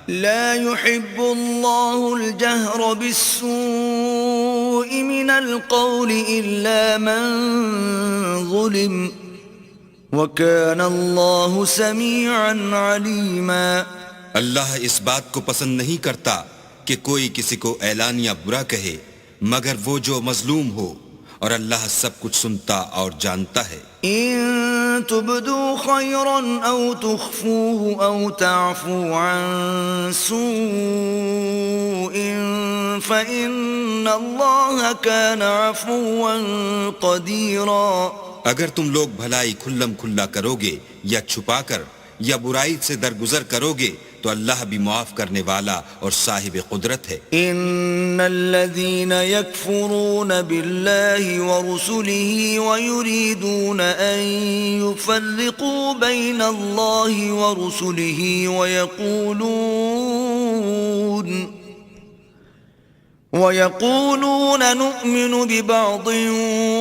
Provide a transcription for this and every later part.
لا يحب الله الجهر بالسوء من القول إلا من ظلم وكان الله سميعا عليما. اللہ اس بات کو پسند نہیں کرتا کہ کوئی کسی کو اعلانیہ برا کہے مگر وہ جو مظلوم ہو، اور اللہ سب کچھ سنتا اور جانتا ہے. إن تبدوا خيرا أو تخفوه أو تعفوا عن سوء فإن الله كان عفوا قديرا. اگر تم لوگ بھلائی کھلم کھلا کرو گے یا چھپا کر یا برائی سے درگزر کرو گے تو اللہ بھی معاف کرنے والا اور صاحب قدرت ہے. ان الذين يكفرون بالله ورسله ويريدون ان يفرقوا بين الله ورسله ويقولون نؤمن ببعض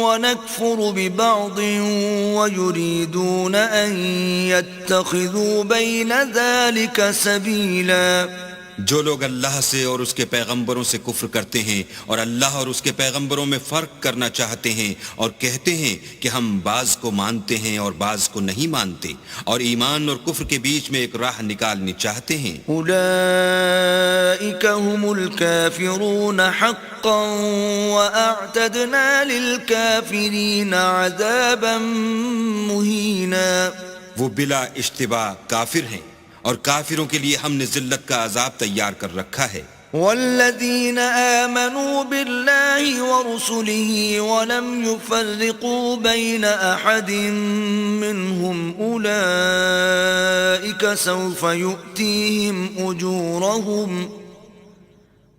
ونكفر ببعض ويريدون أن يتخذوا بين ذلك سبيلا. جو لوگ اللہ سے اور اس کے پیغمبروں سے کفر کرتے ہیں اور اللہ اور اس کے پیغمبروں میں فرق کرنا چاہتے ہیں اور کہتے ہیں کہ ہم بعض کو مانتے ہیں اور بعض کو نہیں مانتے اور ایمان اور کفر کے بیچ میں ایک راہ نکالنی چاہتے ہیں، اولئک هم الكافرون حقا واعتدنا للكافرین عذابا مہینا. وہ بلا اشتباہ کافر ہیں اور کافروں کے لیے ہم نے ذلت کا عذاب تیار کر رکھا ہے. والذین آمنوا باللہ ورسلہ ولم يفرقوا بین احد منہم اولئک سوف یؤتیہم اجورہم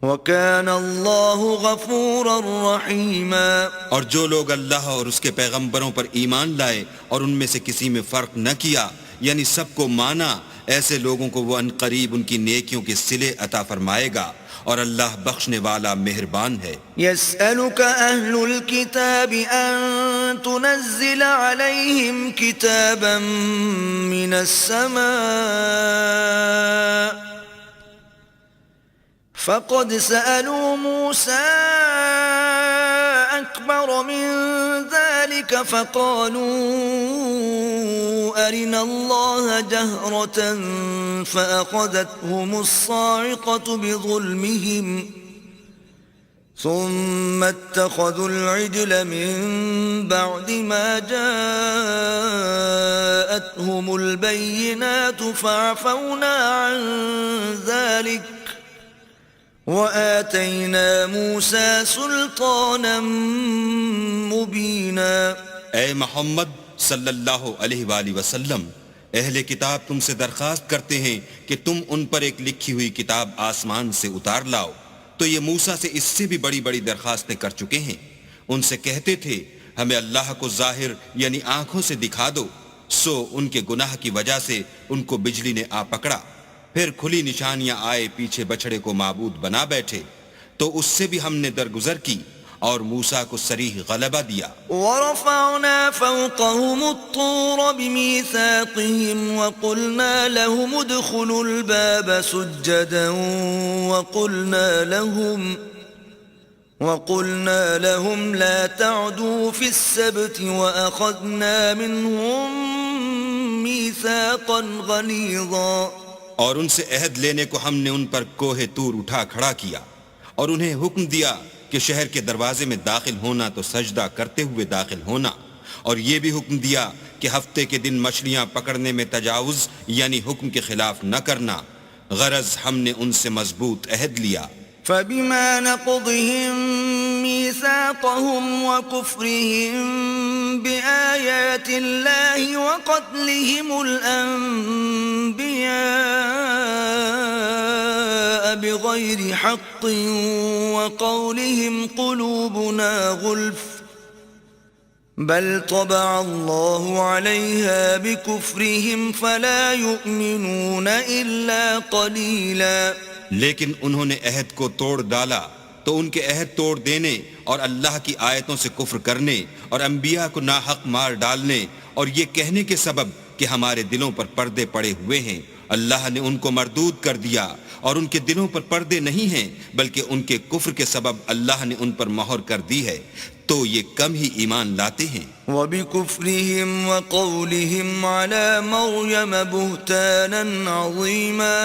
وکان اللہ غفورا رحیما. اور جو لوگ اللہ اور اس کے پیغمبروں پر ایمان لائے اور ان میں سے کسی میں فرق نہ کیا یعنی سب کو مانا، ایسے لوگوں کو وہ عنقریب ان کی نیکیوں کے صلے عطا فرمائے گا اور اللہ بخشنے والا مہربان ہے. يسألك أهل الكتاب أن تنزل عليهم كتابا من السماء فقد سألوا موسى أكبر من ذلك فقالوا أرنا الله جهرة فأخذتهم الصاعقة بظلمهم ثم اتخذوا العجل من بعد ما جاءتهم البينات فعفونا عن ذلك وآتينا موسى سلطانا مبينا. اے محمد صلی اللہ علیہ وآلہ وسلم، اہل کتاب تم سے درخواست کرتے ہیں کہ تم ان پر ایک لکھی ہوئی کتاب آسمان سے اتار لاؤ، تو یہ موسیٰ سے اس سے بھی بڑی بڑی درخواستیں کر چکے ہیں. ان سے کہتے تھے ہمیں اللہ کو ظاہر یعنی آنکھوں سے دکھا دو، سو ان کے گناہ کی وجہ سے ان کو بجلی نے آ پکڑا، پھر کھلی نشانیاں آئے پیچھے بچڑے کو معبود بنا بیٹھے، تو اس سے بھی ہم نے درگزر کی اور موسیٰ کو صریح غلبہ دیا. ورفعنا فوقهم الطور بميثاقهم وقلنا لهم ادخلوا الباب سجدا وقلنا لهم لا تعدوا في السبت وأخذنا منهم ميثاقا غليظا. اور ان سے عہد لینے کو ہم نے ان پر کوہ طور اٹھا کھڑا کیا اور انہیں حکم دیا کہ شہر کے دروازے میں داخل ہونا تو سجدہ کرتے ہوئے داخل ہونا، اور یہ بھی حکم دیا کہ ہفتے کے دن مچھلیاں پکڑنے میں تجاوز یعنی حکم کے خلاف نہ کرنا، غرض ہم نے ان سے مضبوط عہد لیا. فبما نقضهم ميثاقهم وكفرهم بآيات الله وقتلهم الأنبياء بغير حق وقولهم قلوبنا غلف بل طبع الله عليها بكفرهم فلا يؤمنون إلا قليلا. لیکن انہوں نے عہد کو توڑ ڈالا تو ان کے عہد توڑ دینے اور اللہ کی آیتوں سے کفر کرنے اور انبیاء کو ناحق مار ڈالنے اور یہ کہنے کے سبب کہ ہمارے دلوں پر پردے پڑے ہوئے ہیں اللہ نے ان کو مردود کر دیا اور ان کے دلوں پر پردے نہیں ہیں بلکہ ان کے کفر کے سبب اللہ نے ان پر مہر کر دی ہے تو یہ کم ہی ایمان لاتے ہیں. وبكفرهم وقولهم على مريم بهتانا عظيما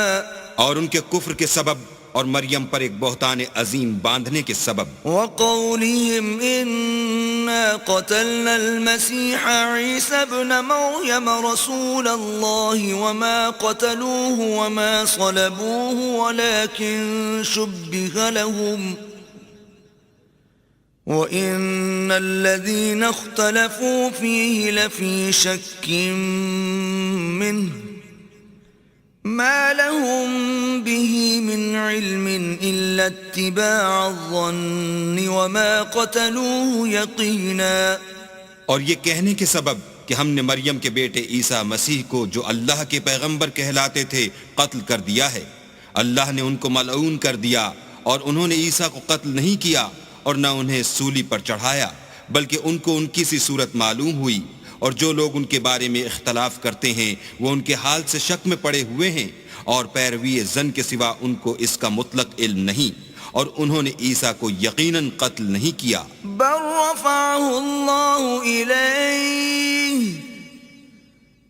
اور ان کے کفر کے سبب اور مریم پر ایک بہتان عظیم باندھنے کے سبب. وقولهم إنا قتلنا المسيح عيسى ابن مريم رسول الله وما قتلوه وما صلبوه ولكن شبه لهم وَإِنَّ الَّذِينَ اخْتَلَفُوا فِيهِ لَفِي شَكٍّ مِّنْهُ مَا لَهُم بِهِ مِنْ عِلْمٍ إِلَّا اتِّبَاعَ الظَّنِّ وَمَا قَتَلُوهُ يَقِينًا. اور یہ کہنے کے سبب کہ ہم نے مریم کے بیٹے عیسیٰ مسیح کو جو اللہ کے پیغمبر کہلاتے تھے قتل کر دیا ہے. اللہ نے ان کو ملعون کر دیا اور انہوں نے عیسیٰ کو قتل نہیں کیا اور نہ انہیں سولی پر چڑھایا بلکہ ان کو ان کی سی صورت معلوم ہوئی اور جو لوگ ان کے بارے میں اختلاف کرتے ہیں وہ ان کے حال سے شک میں پڑے ہوئے ہیں اور پیروی زن کے سوا ان کو اس کا مطلق علم نہیں اور انہوں نے عیسیٰ کو یقیناً قتل نہیں کیا. بل رفعه الله إليه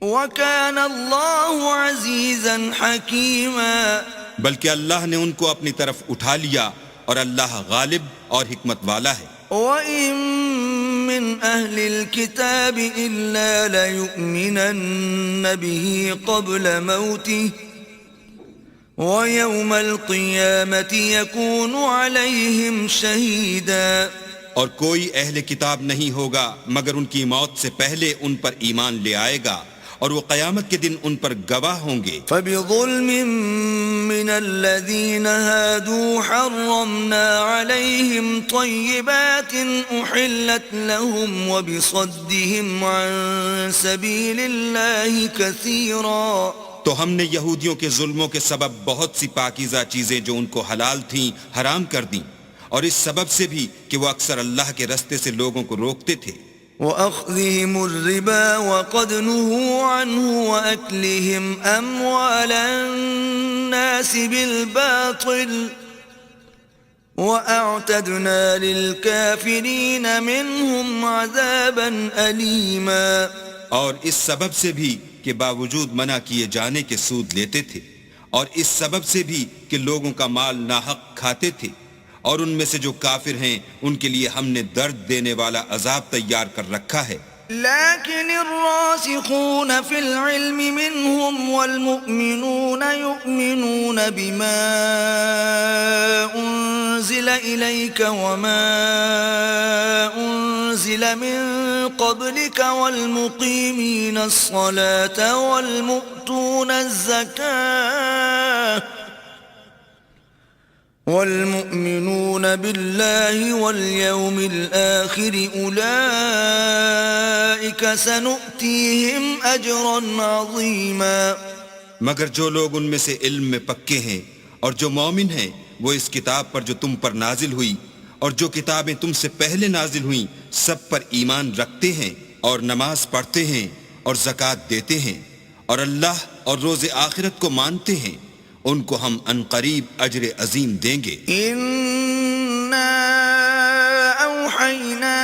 وكان الله عزيزا حكيما. بلکہ اللہ نے ان کو اپنی طرف اٹھا لیا اور اللہ غالب اور حکمت والا ہے. وَإِن مِّنْ أَهْلِ الْكِتَابِ إِلَّا لَيُؤْمِنَنَّ بِهِ قَبْلَ مَوْتِهِ وَيَوْمَ الْقِيَامَةِ يَكُونُ عَلَيْهِمْ شَهِيدًا. اور کوئی اہل کتاب نہیں ہوگا مگر ان کی موت سے پہلے ان پر ایمان لے آئے گا اور وہ قیامت کے دن ان پر گواہ ہوں گے. فَبِظُلْمٍ مِّنَ الَّذِينَ هَادُوا حَرَّمْنَا عَلَيْهِمْ طَيِّبَاتٍ أُحِلَّتْ لَهُمْ وَبِصَدِّهِمْ عَن سَبِيلِ اللَّهِ كَثِيرًا. تو ہم نے یہودیوں کے ظلموں کے سبب بہت سی پاکیزہ چیزیں جو ان کو حلال تھیں حرام کر دیں اور اس سبب سے بھی کہ وہ اکثر اللہ کے رستے سے لوگوں کو روکتے تھے. وَأَخْذِهِمُ الرِّبَا وَقَدْ نُهُوا عَنْهُ وَأَكْلِهِمْ أَمْوَالَ النَّاسِ بِالْبَاطِلِ وَأَعْتَدْنَا لِلْكَافِرِينَ مِنْهُمْ عَذَابًا أَلِيمًا. اور اس سبب سے بھی کہ باوجود منع کیے جانے کے سود لیتے تھے اور اس سبب سے بھی کہ لوگوں کا مال ناحق کھاتے تھے اور ان میں سے جو کافر ہیں ان کے لیے ہم نے درد دینے والا عذاب تیار کر رکھا ہے. لكن الراسخون في العلم منهم والمؤمنون يؤمنون بما أنزل إليك وما أنزل من قبلك والمقيمين الصلاة والمؤتون الزكاة والمؤمنون بالله واليوم الآخر أولئك سنؤتيهم أجرا عظيما. مگر جو لوگ ان میں سے علم میں پکے ہیں اور جو مومن ہیں وہ اس کتاب پر جو تم پر نازل ہوئی اور جو کتابیں تم سے پہلے نازل ہوئیں سب پر ایمان رکھتے ہیں اور نماز پڑھتے ہیں اور زکوٰۃ دیتے ہیں اور اللہ اور روز آخرت کو مانتے ہیں ان کو ہم عنقریب اجر عظیم دیں گے. اِنَّا أَوْحَيْنَا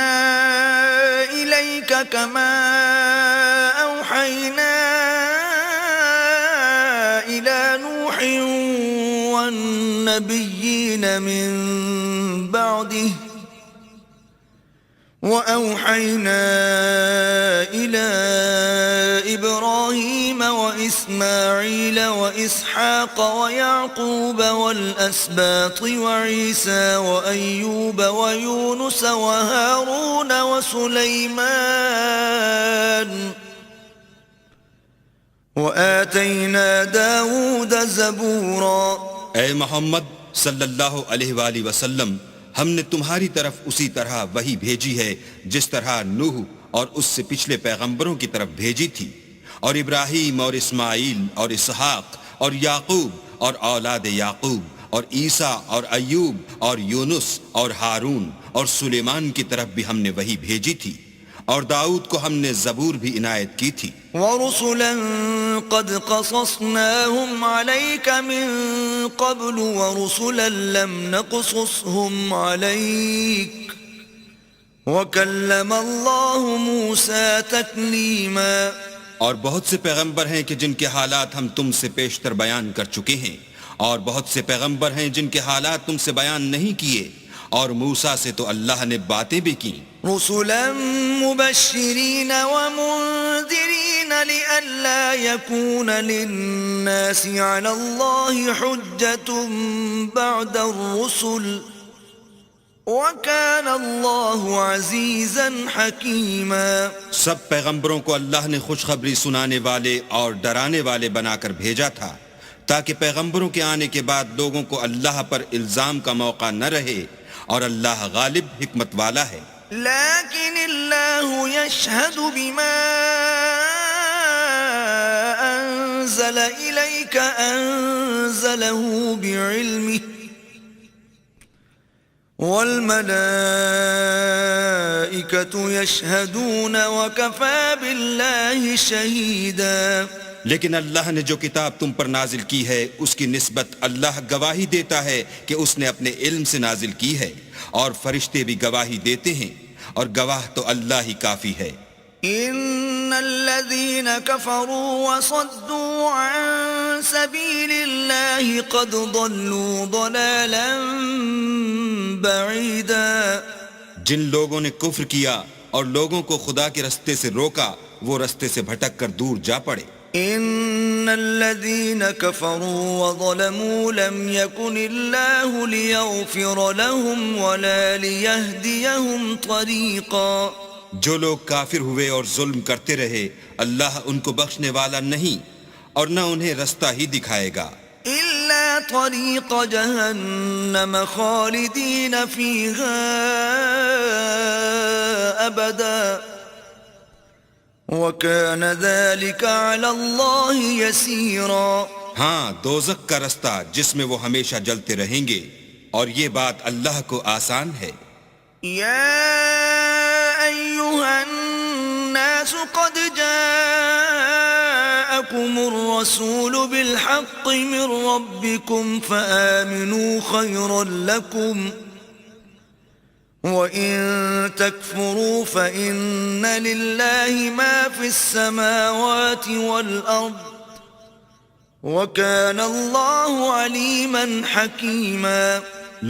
إِلَيْكَ كَمَا أَوْحَيْنَا إِلَى نُوحٍ وَالنَّبِيِّينَ مِن بَعْدِهِ وَأَوْحَيْنَا إِلَى إِبْرَاهِيمَ وَإِسْمَاعِيلَ وَإِسْحَاقَ وَيَعْقُوبَ وَالْأَسْبَاطِ وَعِيسَى وَأَيُّوبَ وَيُونُسَ وَهَارُونَ وَسُلَيْمَانَ وَآتَيْنَا دَاوُودَ زَبُورًا. اے محمد صلی اللہ علیہ وآلہ وسلم ہم نے تمہاری طرف اسی طرح وحی بھیجی ہے جس طرح نوح اور اس سے پچھلے پیغمبروں کی طرف بھیجی تھی اور ابراہیم اور اسماعیل اور اسحاق اور یعقوب اور اولاد یعقوب اور عیسیٰ اور ایوب اور یونس اور ہارون اور سلیمان کی طرف بھی ہم نے وحی بھیجی تھی اور داؤد کو ہم نے زبور بھی عنایت کی تھی. ورسلا قد قصصناهم عليك من قبل ورسلا لم نقصصهم عليك وكلم الله موسى تكليما. اور بہت سے پیغمبر ہیں کہ جن کے حالات ہم تم سے پیشتر بیان کر چکے ہیں، اور بہت سے پیغمبر ہیں جن کے حالات تم سے بیان نہیں کیے، اور موسیٰ سے تو اللہ نے باتیں بھی کی. رسلا مبشرين ومنذرين لئلا يكون للناس على الله حجة بعد الرسل وكان الله عزيزا حكيما. سب پیغمبروں کو اللہ نے خوشخبری سنانے والے اور ڈرانے والے بنا کر بھیجا تھا تاکہ پیغمبروں کے آنے کے بعد لوگوں کو اللہ پر الزام کا موقع نہ رہے، اور اللہ غالب حکمت والا ہے. لیکن اللہ یشہد بما انزل الیک انزلہ بعلمہ والملائکۃ یشہدون وکفی باللہ شہیدا. لیکن اللہ نے جو کتاب تم پر نازل کی ہے اس کی نسبت اللہ گواہی دیتا ہے کہ اس نے اپنے علم سے نازل کی ہے، اور فرشتے بھی گواہی دیتے ہیں، اور گواہ تو اللہ ہی کافی ہے. ان الذين كفروا وصدوا عن سبيل الله قد ضلوا ضلالا بعيدا. جن لوگوں نے کفر کیا اور لوگوں کو خدا کے رستے سے روکا، وہ رستے سے بھٹک کر دور جا پڑے. ان الذين كفروا وظلموا لم يكن الله ليغفر لهم ولا ليهديهم طريقا. جو لوگ کافر ہوئے اور ظلم کرتے رہے، اللہ ان کو بخشنے والا نہیں اور نہ انہیں رستہ ہی دکھائے گا. الا طريق جهنم خالدين فيها ابدا وَكَانَ ذَلِكَ عَلَى اللَّهِ يَسِيرًا. ہاں، دوزخ کا رستہ جس میں وہ ہمیشہ جلتے رہیں گے، اور یہ بات اللہ کو آسان ہے. یا ایھا الناس قد جاءکم الرسول بالحق من ربکم فآمنوا خیرا لکم وَإِن تَكْفُرُوا فَإِنَّ لِلَّهِ مَا فِي السَّمَاوَاتِ وَالْأَرْضِ وَكَانَ اللَّهُ عَلِيمًا حَكِيمًا.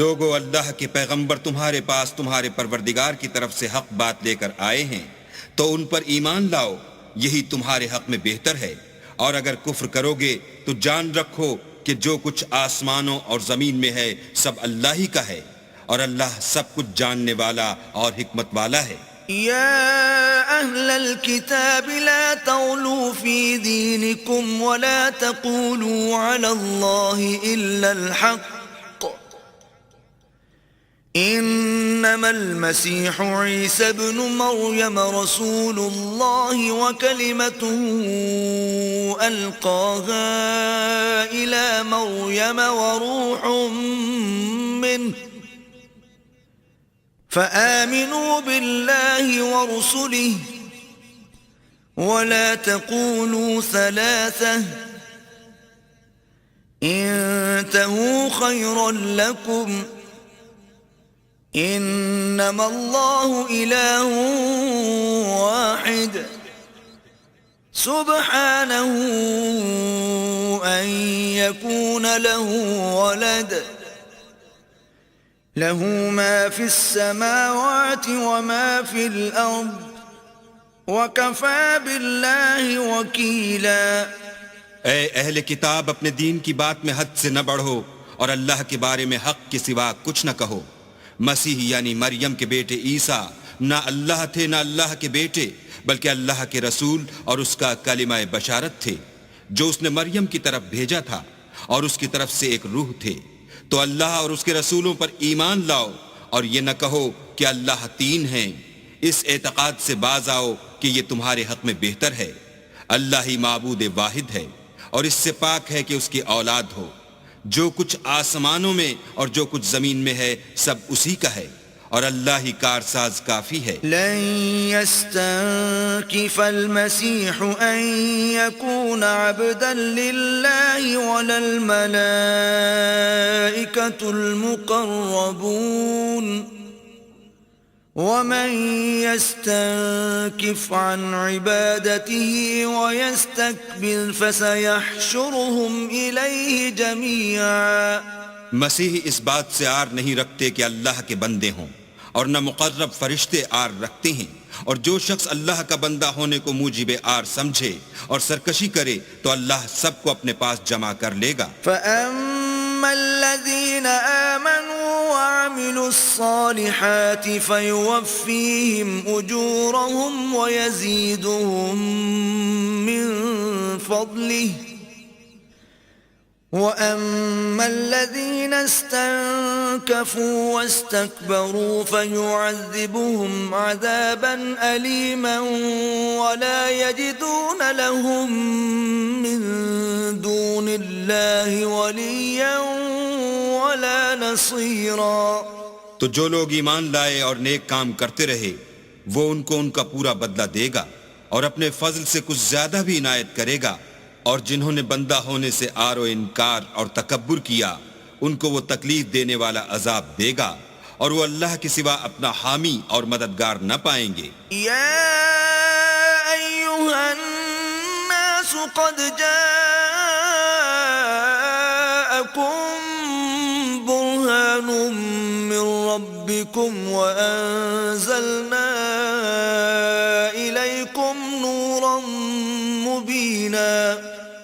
لوگو، اللہ کے پیغمبر تمہارے پاس تمہارے پروردگار کی طرف سے حق بات لے کر آئے ہیں، تو ان پر ایمان لاؤ، یہی تمہارے حق میں بہتر ہے. اور اگر کفر کرو گے تو جان رکھو کہ جو کچھ آسمانوں اور زمین میں ہے سب اللہ ہی کا ہے، اور اللہ سب کچھ جاننے والا اور حکمت والا ہے. یا اہل الكتاب لا تغلوا فی دینکم ولا تقولوا علی اللہ الا الحق انما المسیح عیسی ابن مریم رسول اللہ وکلمته القاها الى مریم وروح منه فآمنوا بالله ورسله ولا تقولوا ثلاثة انتهوا خيرا لكم انما الله إله واحد سبحانه أن يكون له ولد له ما في السماوات وما في الأرض وكفى بالله وكيلا. اے اہل کتاب، اپنے دین کی بات میں حد سے نہ بڑھو اور اللہ کے بارے میں حق کے سوا کچھ نہ کہو. مسیح یعنی مریم کے بیٹے عیسیٰ نہ اللہ تھے نہ اللہ کے بیٹے، بلکہ اللہ کے رسول اور اس کا کلمہ بشارت تھے جو اس نے مریم کی طرف بھیجا تھا، اور اس کی طرف سے ایک روح تھے. تو اللہ اور اس کے رسولوں پر ایمان لاؤ اور یہ نہ کہو کہ اللہ تین ہیں. اس اعتقاد سے باز آؤ کہ یہ تمہارے حق میں بہتر ہے. اللہ ہی معبود واحد ہے اور اس سے پاک ہے کہ اس کی اولاد ہو. جو کچھ آسمانوں میں اور جو کچھ زمین میں ہے سب اسی کا ہے، اور اللہ ہی کارساز کافی ہے. لن يستنكف المسيح أن يكون عبدا لله ولا الملائكة المقربون ومن يستنكف عن عبادته ويستكبر فسيحشرهم إليه جميعا. مسیح اس بات سے عار نہیں رکھتے کہ اللہ کے بندے ہوں، اور نہ مقرب فرشتے عار رکھتے ہیں، اور جو شخص اللہ کا بندہ ہونے کو موجب عار سمجھے اور سرکشی کرے تو اللہ سب کو اپنے پاس جمع کر لے گا. فَأَمَّا الَّذِينَ آمَنُوا وَعَمِلُوا الصَّالِحَاتِ فَيُوَفِّيهِمْ أُجُورَهُمْ وَيَزِيدُهُمْ مِنْ فَضْلِهِ وَأَمَّا الَّذِينَ اسْتَنكَفُوا وَاسْتَكْبَرُوا فَيُعَذِّبُهُمْ عَذَابًا أَلِيمًا وَلَا يَجِدُونَ لَهُم مِّن دُونِ اللَّهِ وَلِيًّا وَلَا نَصِيرًا. تو جو لوگ ایمان لائے اور نیک کام کرتے رہے وہ ان کو ان کا پورا بدلہ دے گا اور اپنے فضل سے کچھ زیادہ بھی عنایت کرے گا، اور جنہوں نے بندہ ہونے سے آر و انکار اور تکبر کیا ان کو وہ تکلیف دینے والا عذاب دے گا، اور وہ اللہ کے سوا اپنا حامی اور مددگار نہ پائیں گے. یا ایھا الناس قد جاءکم برہان من ربکم وانزلنا الیکم نورا مبینا.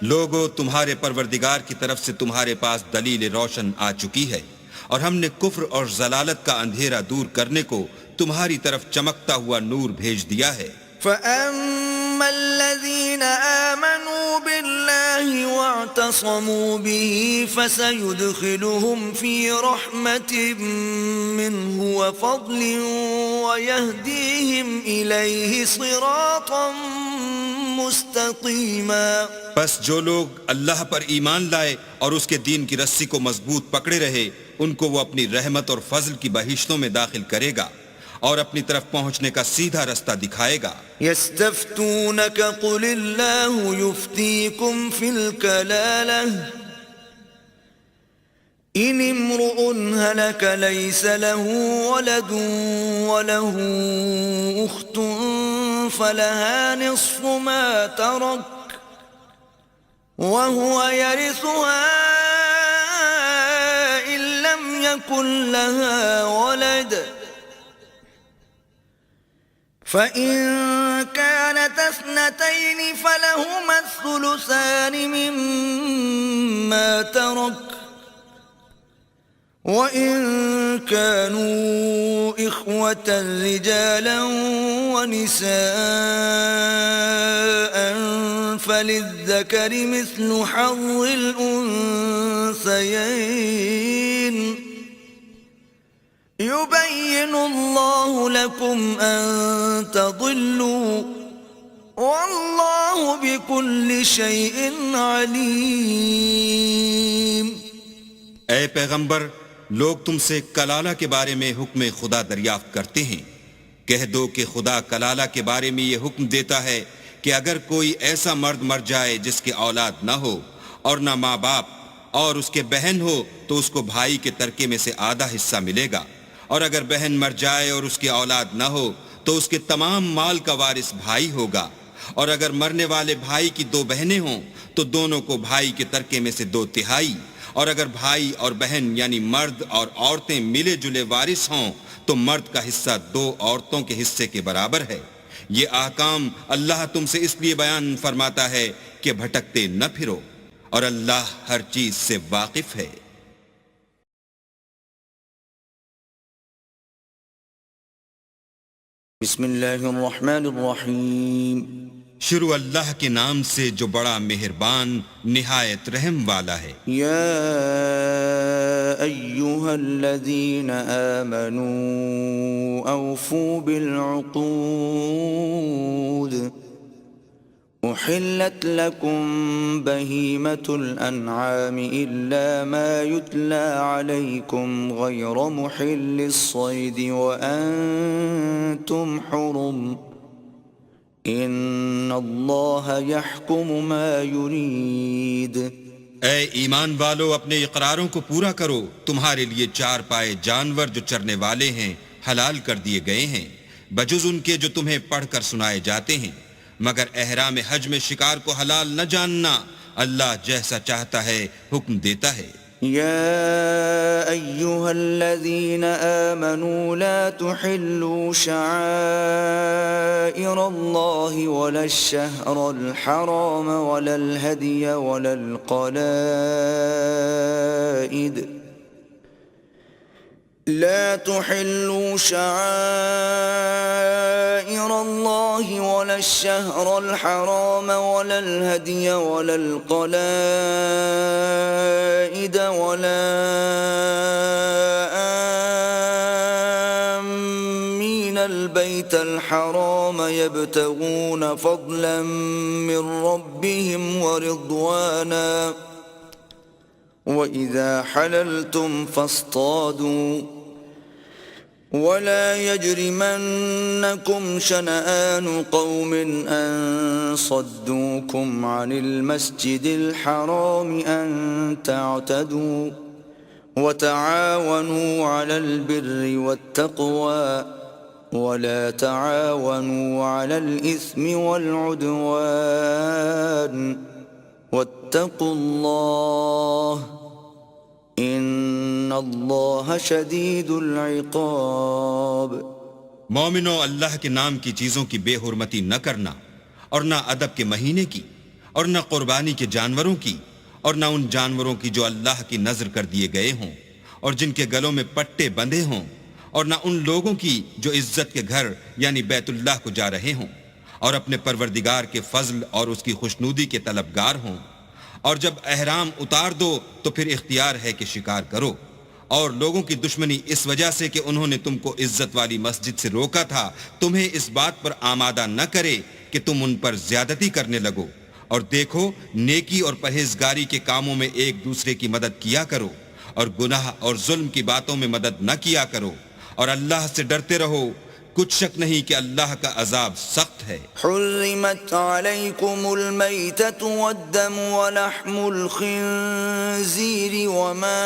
لوگو، تمہارے پروردگار کی طرف سے تمہارے پاس دلیل روشن آ چکی ہے، اور ہم نے کفر اور ضلالت کا اندھیرا دور کرنے کو تمہاری طرف چمکتا ہوا نور بھیج دیا ہے. فَأَمَّا الَّذِينَ آمَنُوا بِاللَّهِ وَاعْتَصَمُوا بِهِ فَسَيُدْخِلُهُمْ فِي رَحْمَةٍ مِّنْهُ وَفَضْلٍ وَيَهْدِيهِمْ إِلَيْهِ صِرَاطًا مُسْتَقِيمًا. پس جو لوگ اللہ پر ایمان لائے اور اس کے دین کی رسی کو مضبوط پکڑے رہے ان کو وہ اپنی رحمت اور فضل کی بہشتوں میں داخل کرے گا اور اپنی طرف پہنچنے کا سیدھا رستہ دکھائے گا. يستفتونك قل الله يفتيكم في الكلالة إن امرؤ هلك ليس له ولد وله أخت فلها نصف ما ترك وهو يرثها إن لم يكن لها ولد فإن كانت اثنتين فلهما الثلثان مما ترك وإن كانوا إخوة رجالا ونساء فللذكر مثل حظ الأنثيين يبين الله لكم أن تضلوا والله بكل شيء عليم. اے پیغمبر، لوگ تم سے کلالہ کے بارے میں حکم خدا دریافت کرتے ہیں. کہہ دو کہ خدا کلالہ کے بارے میں یہ حکم دیتا ہے کہ اگر کوئی ایسا مرد مر جائے جس کے اولاد نہ ہو اور نہ ماں باپ اور اس کے بہن ہو تو اس کو بھائی کے ترکے میں سے آدھا حصہ ملے گا، اور اگر بہن مر جائے اور اس کی اولاد نہ ہو تو اس کے تمام مال کا وارث بھائی ہوگا، اور اگر مرنے والے بھائی کی دو بہنیں ہوں تو دونوں کو بھائی کے ترکے میں سے 2/3، اور اگر بھائی اور بہن یعنی مرد اور عورتیں ملے جلے وارث ہوں تو مرد کا حصہ 2 عورتوں کے حصے کے برابر ہے. یہ احکام اللہ تم سے اس لیے بیان فرماتا ہے کہ بھٹکتے نہ پھرو، اور اللہ ہر چیز سے واقف ہے. بسم اللہ الرحمن الرحیم. شروع اللہ کے نام سے جو بڑا مہربان نہایت رحم والا ہے. یا ایھا الذین آمنوا اوفوا بالعقود أحلت لكم بهيمة الأنعام إلا ما يتلى عليكم غير محل الصيد وأنتم حرم إن الله يحكم ما يريد. اے ایمان والو، اپنے اقراروں کو پورا کرو. تمہارے لیے چار پائے جانور جو چرنے والے ہیں حلال کر دیے گئے ہیں، بجز ان کے جو تمہیں پڑھ کر سنائے جاتے ہیں، مگر احرام حج میں شکار کو حلال نہ جاننا. اللہ جیسا چاہتا ہے حکم دیتا ہے. يا أيها الذين آمنوا لا تحلوا شعائر الله ولا الشهر الحرام ولا الهدي ولا القلائد لا تحلوا شعائر الله ولا الشهر الحرام ولا الهدي ولا القلائد ولا آمين البيت الحرام يبتغون فضلا من ربهم ورضوانا وإذا حللتم فاصطادوا ولا يجرمنكم شنآن قوم أن صدوكم عن المسجد الحرام أن تعتدوا وتعاونوا على البر والتقوى ولا تعاونوا على الإثم والعدوان واتقوا الله ان اللہ شدید العقاب. مومنو، اللہ کے نام کی چیزوں کی بے حرمتی نہ کرنا، اور نہ ادب کے مہینے کی، اور نہ قربانی کے جانوروں کی، اور نہ ان جانوروں کی جو اللہ کی نذر کر دیے گئے ہوں اور جن کے گلوں میں پٹے بندھے ہوں، اور نہ ان لوگوں کی جو عزت کے گھر یعنی بیت اللہ کو جا رہے ہوں اور اپنے پروردگار کے فضل اور اس کی خوشنودی کے طلبگار ہوں. اور جب احرام اتار دو تو پھر اختیار ہے کہ شکار کرو. اور لوگوں کی دشمنی اس وجہ سے کہ انہوں نے تم کو عزت والی مسجد سے روکا تھا تمہیں اس بات پر آمادہ نہ کرے کہ تم ان پر زیادتی کرنے لگو. اور دیکھو، نیکی اور پرہیزگاری کے کاموں میں ایک دوسرے کی مدد کیا کرو، اور گناہ اور ظلم کی باتوں میں مدد نہ کیا کرو، اور اللہ سے ڈرتے رہو. کچھ شک نہیں کہ اللہ کا عذاب سخت ہے. حرمت علیکم المیتۃ والدم ولحم الخنزیر وما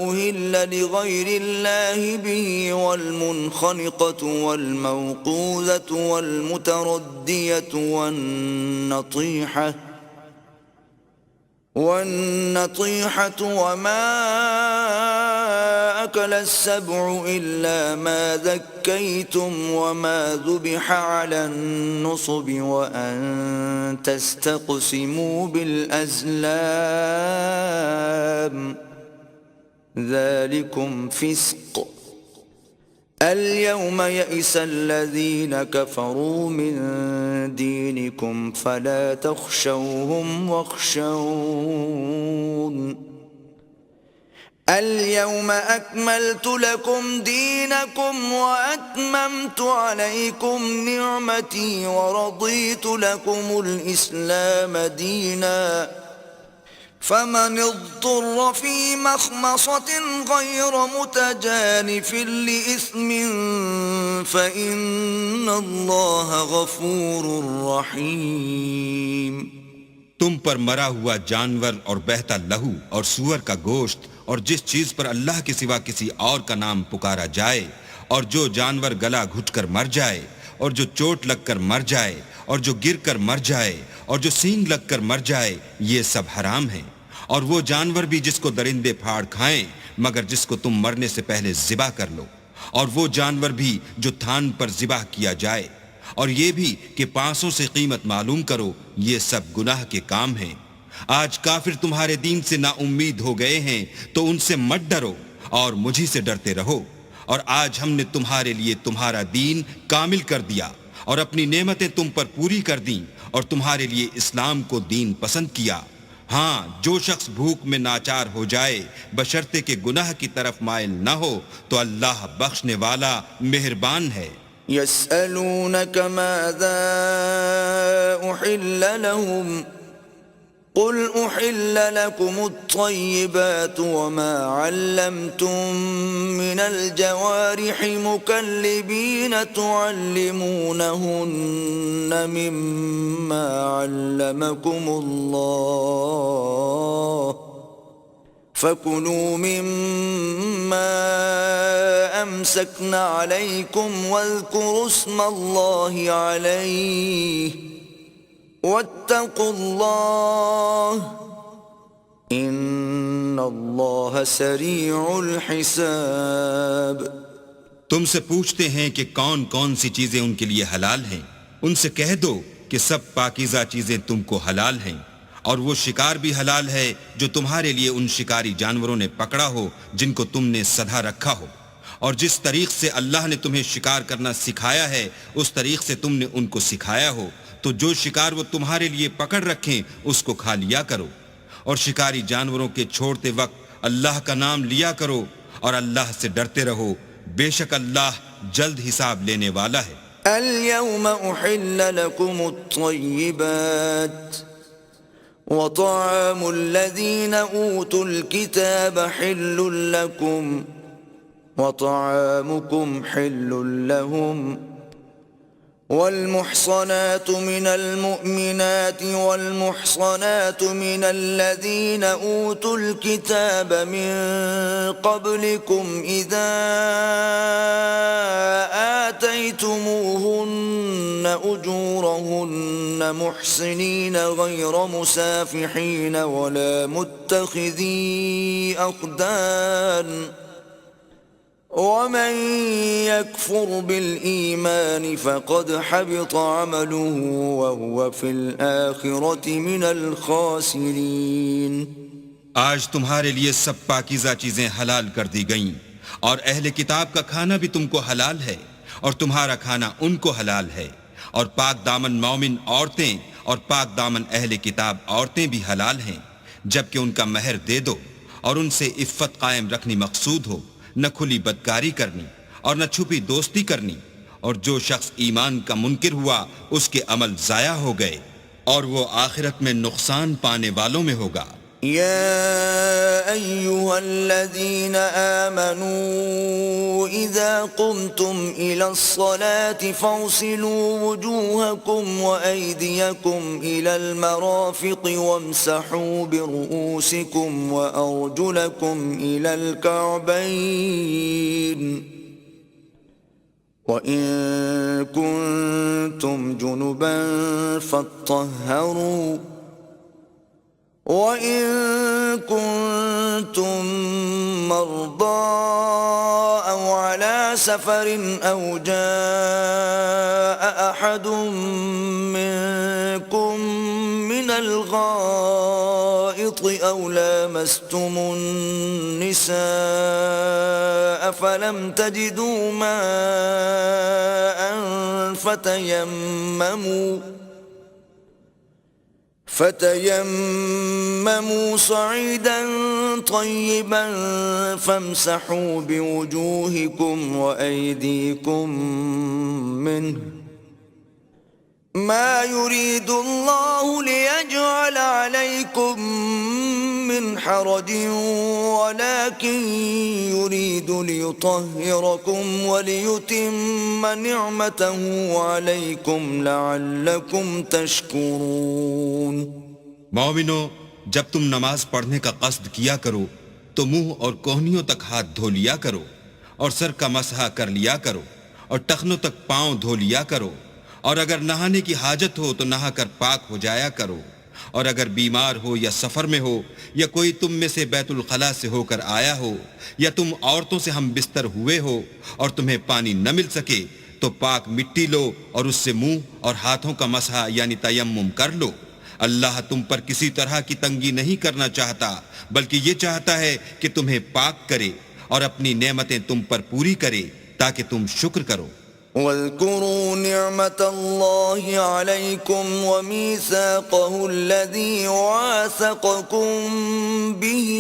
أهل لغیر اللہ به والمنخنقۃ والموقوذۃ والمتردیۃ والنطیحة وما أكل السبع إلا ما ذكيتم وما ذبح على النصب وأن تستقسموا بالأزلام ذلكم فسق. اليوم يئس الذين كفروا من دينكم فلا تخشوهم واخشون اليوم أكملت لكم دينكم وأتممت عليكم نعمتي ورضيت لكم الإسلام دينا فمن اضطر في مخمصة غير متجانف لإثم فإن الله غفور رحيم. تم پر مرا ہوا جانور اور بہتا لہو اور سور کا گوشت اور جس چیز پر اللہ کے سوا کسی اور کا نام پکارا جائے، اور جو جانور گلا گھٹ کر مر جائے، اور جو چوٹ لگ کر مر جائے، اور جو گر کر مر جائے، اور جو سینگ لگ کر مر جائے، یہ سب حرام ہیں. اور وہ جانور بھی جس کو درندے پھاڑ کھائیں مگر جس کو تم مرنے سے پہلے ذبح کر لو، اور وہ جانور بھی جو تھان پر ذبح کیا جائے، اور یہ بھی کہ 500 سے قیمت معلوم کرو. یہ سب گناہ کے کام ہیں. آج کافر تمہارے دین سے نا امید ہو گئے ہیں تو ان سے مت ڈرو اور مجھی سے ڈرتے رہو. اور آج ہم نے تمہارے لیے تمہارا دین کامل کر دیا اور اپنی نعمتیں تم پر پوری کر دیں اور تمہارے لیے اسلام کو دین پسند کیا. ہاں، جو شخص بھوک میں ناچار ہو جائے بشرطے کہ گناہ کی طرف مائل نہ ہو تو اللہ بخشنے والا مہربان ہے. يسألونك ماذا أحل لهم قل أحل لكم الطيبات وما علمتم من الجوارح مكلبين تعلمونهن مما علمكم الله فكلوا مما أمسكن عليكم واذكروا اسم الله عليه واتقوا الله ان اللہ سریع الحساب۔ تم سے پوچھتے ہیں کہ کون کون سی چیزیں ان کے لیے حلال ہیں، ان سے کہہ دو کہ سب پاکیزہ چیزیں تم کو حلال ہیں، اور وہ شکار بھی حلال ہے جو تمہارے لیے ان شکاری جانوروں نے پکڑا ہو جن کو تم نے سدھا رکھا ہو، اور جس طریق سے اللہ نے تمہیں شکار کرنا سکھایا ہے اس طریق سے تم نے ان کو سکھایا ہو، تو جو شکار وہ تمہارے لیے پکڑ رکھیں اس کو کھا لیا کرو، اور شکاری جانوروں کے چھوڑتے وقت اللہ کا نام لیا کرو، اور اللہ سے ڈرتے رہو، بے شک اللہ جلد حساب لینے والا ہے۔ اليوم احل لكم الطيبات وطعام الذين اوتوا الكتاب حل لكم وطعامكم حل لهم والمحصنات من المؤمنات والمحصنات من الذين أوتوا الكتاب من قبلكم إذا آتيتموهن أجورهن محصنين غير مسافحين ولا متخذي أخدان ومن يكفر بالإيمان فقد حبط عمله وهو في الآخرة من الخاسرين۔ آج تمہارے لیے سب پاکیزہ چیزیں حلال کر دی گئیں، اور اہل کتاب کا کھانا بھی تم کو حلال ہے، اور تمہارا کھانا ان کو حلال ہے، اور پاک دامن مومن عورتیں اور پاک دامن اہل کتاب عورتیں بھی حلال ہیں، جبکہ ان کا مہر دے دو، اور ان سے عفت قائم رکھنی مقصود ہو، نہ کھلی بدکاری کرنی اور نہ چھپی دوستی کرنی، اور جو شخص ایمان کا منکر ہوا اس کے عمل ضائع ہو گئے، اور وہ آخرت میں نقصان پانے والوں میں ہوگا۔ يا أيها الذين آمنوا إذا قمتم إلى الصلاة فاغسلوا وجوهكم وأيديكم إلى المرافق وامسحوا برؤوسكم وأرجلكم إلى الكعبين وإن كنتم جنبا فاطهروا وَإِن كُنتُم مَّرْضَىٰ أَوْ عَلَىٰ سَفَرٍ أَوْ جَاءَ أَحَدٌ مِّنكُم مِّنَ الْغَائِطِ أَوْ لَامَسْتُمُ النِّسَاءَ فَلَمْ تَجِدُوا مَاءً فتيمموا صعيدا طيبا فامسحوا بوجوهكم وأيديكم منه ما يريد الله ليجعل عليكم من حرج ولكن يريد ليطهركم وليتم نعمته عليكم لعلكم تشكرون۔ مومنو، جب تم نماز پڑھنے کا قصد کیا کرو تو منہ اور کوہنیوں تک ہاتھ دھو لیا کرو، اور سر کا مسح کر لیا کرو، اور ٹخنوں تک پاؤں دھو لیا کرو، اور اگر نہانے کی حاجت ہو تو نہا کر پاک ہو جایا کرو، اور اگر بیمار ہو یا سفر میں ہو یا کوئی تم میں سے بیت الخلاء سے ہو کر آیا ہو یا تم عورتوں سے ہم بستر ہوئے ہو اور تمہیں پانی نہ مل سکے تو پاک مٹی لو اور اس سے منہ اور ہاتھوں کا مسح یعنی تیمم کر لو۔ اللہ تم پر کسی طرح کی تنگی نہیں کرنا چاہتا، بلکہ یہ چاہتا ہے کہ تمہیں پاک کرے اور اپنی نعمتیں تم پر پوری کرے تاکہ تم شکر کرو۔ واذكروا نعمة الله عليكم وميثاقه الذي واثقكم به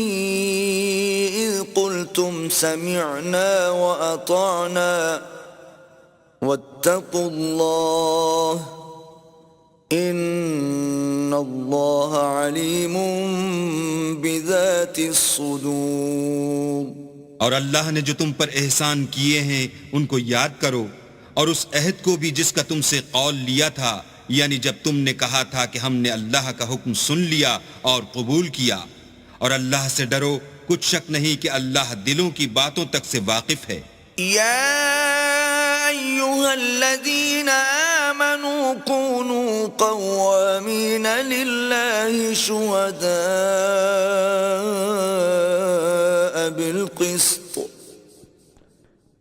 إذ قلتم سمعنا وأطعنا واتقوا الله ان اللہ علیم بذات الصدور. اور اللہ نے جو تم پر احسان کیے ہیں ان کو یاد کرو، اور اس عہد کو بھی جس کا تم سے قول لیا تھا، یعنی جب تم نے کہا تھا کہ ہم نے اللہ کا حکم سن لیا اور قبول کیا. اور اللہ سے ڈرو، کچھ شک نہیں کہ اللہ دلوں کی باتوں تک سے واقف ہے. يا أيها الذين آمنوا كونوا قوامين لله شهداء بالقسط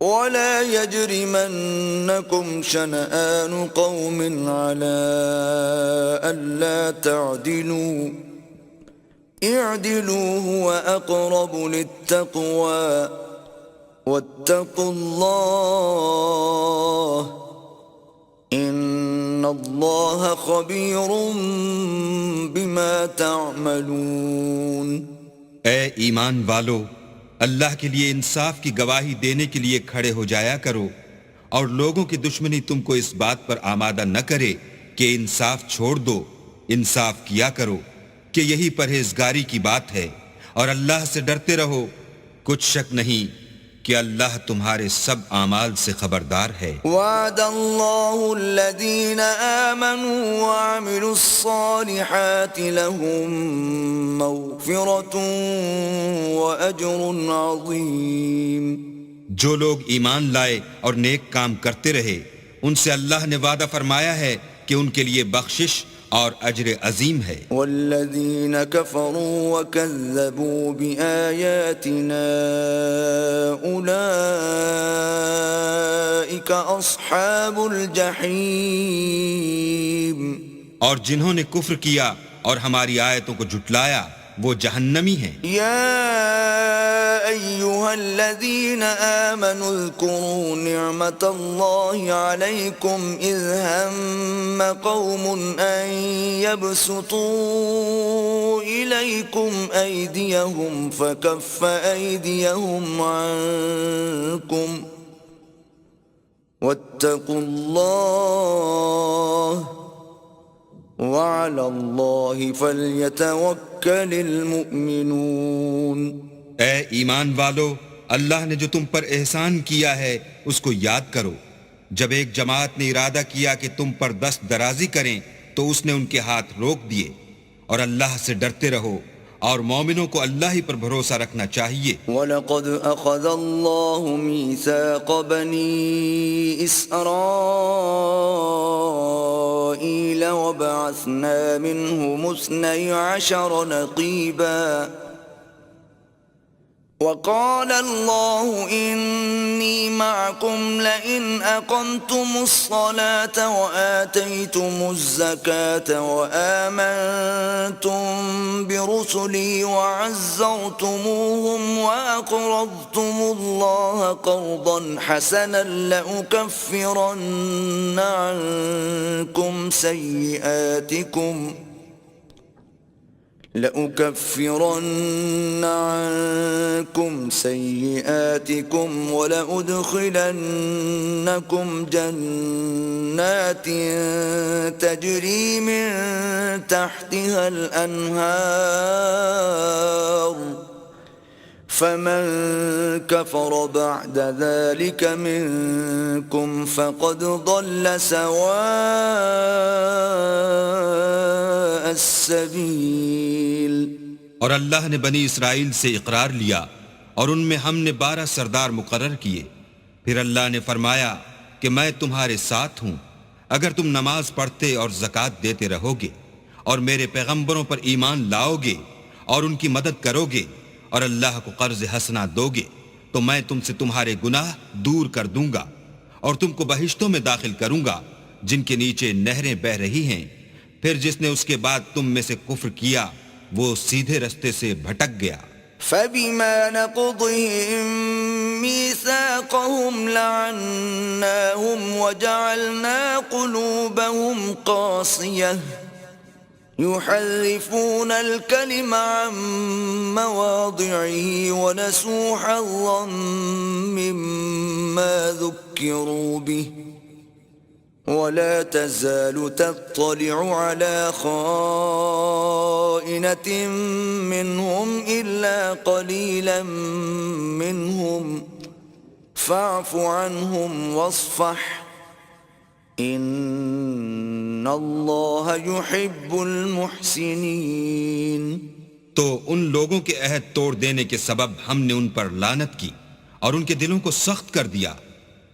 ولا يجرمنكم شنآن قوم على ألا تعدلوا اعدلوا هو أقرب للتقوى واتقوا اللہ ان اللہ خبیر بما تعملون. اے ایمان والو، اللہ کے لیے انصاف کی گواہی دینے کے لیے کھڑے ہو جایا کرو، اور لوگوں کی دشمنی تم کو اس بات پر آمادہ نہ کرے کہ انصاف چھوڑ دو. انصاف کیا کرو کہ یہی پرہیزگاری کی بات ہے، اور اللہ سے ڈرتے رہو، کچھ شک نہیں کہ اللہ تمہارے سب اعمال سے خبردار ہے. وعد اللہ الذین آمنوا وعملوا الصالحات لهم مغفرة واجر عظیم. جو لوگ ایمان لائے اور نیک کام کرتے رہے، ان سے اللہ نے وعدہ فرمایا ہے کہ ان کے لیے بخشش اور اجر عظیم ہے. والذین کفروا وکذبوا بآیاتنا اولئک اصحاب الجحیم. اور جنہوں نے کفر کیا اور ہماری آیتوں کو جھٹلایا وہ جہنمی ہیں. یا ایہا الذین آمنوا اذکروا نعمت اللہ علیکم اذ ہم قوم ان یبسطوا الیکم ایدیہم فکف ایدیہم عنکم واتقوا اللہ وعلى الله فليتوكل المؤمنون. اے ایمان والو، اللہ نے جو تم پر احسان کیا ہے اس کو یاد کرو. جب ایک جماعت نے ارادہ کیا کہ تم پر دست درازی کریں تو اس نے ان کے ہاتھ روک دیے. اور اللہ سے ڈرتے رہو، اور مومنوں کو اللہ ہی پر بھروسہ رکھنا چاہیے. وَلَقَدْ أَخَذَ اللَّهُ مِيثَاقَ بَنِي إِسْرَائِيلَ وَبَعَثْنَا مِنْهُمُ 12 نَقِيبًا وقال الله إني معكم لئن أقمتم الصلاة وآتيتم الزكاة وآمنتم برسلي وعزرتموهم وأقرضتم الله قرضا حسنا لأكفرن عنكم سيئاتكم ولأدخلنكم جنات تجري من تحتها الأنهار فمن كفر بعد ذلك منكم فقد ضل سواء السبيل. اور اللہ نے بنی اسرائیل سے اقرار لیا اور ان میں ہم نے 12 سردار مقرر کیے. پھر اللہ نے فرمایا کہ میں تمہارے ساتھ ہوں اگر تم نماز پڑھتے اور زکوٰۃ دیتے رہو گے اور میرے پیغمبروں پر ایمان لاؤ گے اور ان کی مدد کرو گے اور اللہ کو قرض حسنہ دو گے تو میں تم سے تمہارے گناہ دور کر دوں گا اور تم کو بہشتوں میں داخل کروں گا جن کے نیچے نہریں بہہ رہی ہیں. پھر جس نے اس کے بعد تم میں سے کفر کیا وہ سیدھے رستے سے بھٹک گیا. فبما نقضهم ميثاقهم لعناهم وجعلنا قلوبهم قاسية يحرفون الكلم عن مواضعه ونسوا حظا مما ذكروا به ولا تزال تطلع على خائنة منهم إلا قليلا منهم فاعف عنهم واصفح إن الله يحب المحسنين. تو ان لوگوں کے عہد توڑ دینے کے سبب ہم نے ان پر لعنت کی اور ان کے دلوں کو سخت کر دیا.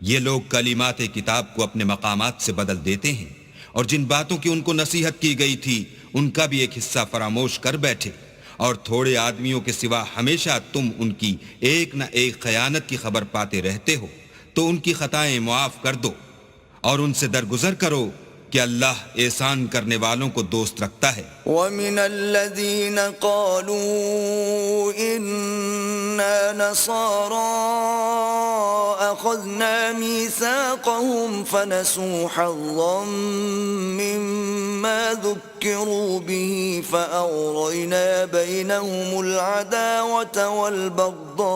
یہ لوگ کلمات کتاب کو اپنے مقامات سے بدل دیتے ہیں اور جن باتوں کی ان کو نصیحت کی گئی تھی ان کا بھی ایک حصہ فراموش کر بیٹھے. اور تھوڑے آدمیوں کے سوا ہمیشہ تم ان کی ایک نہ ایک خیانت کی خبر پاتے رہتے ہو، تو ان کی خطائیں معاف کر دو اور ان سے درگزر کرو کہ اللہ احسان کرنے والوں کو دوست رکھتا ہے. وَمِنَ الَّذِينَ قَالُوا إِنَّا نَصَارَىٰ أَخَذْنَا مِيثَاقَهُمْ فَنَسُوا حَظًّا مِّمَّا ذُكِّرُوا بِهِ فَأَغْرَيْنَا بَيْنَهُمُ الْعَدَاوَةَ وَالْبَغْضَاءَ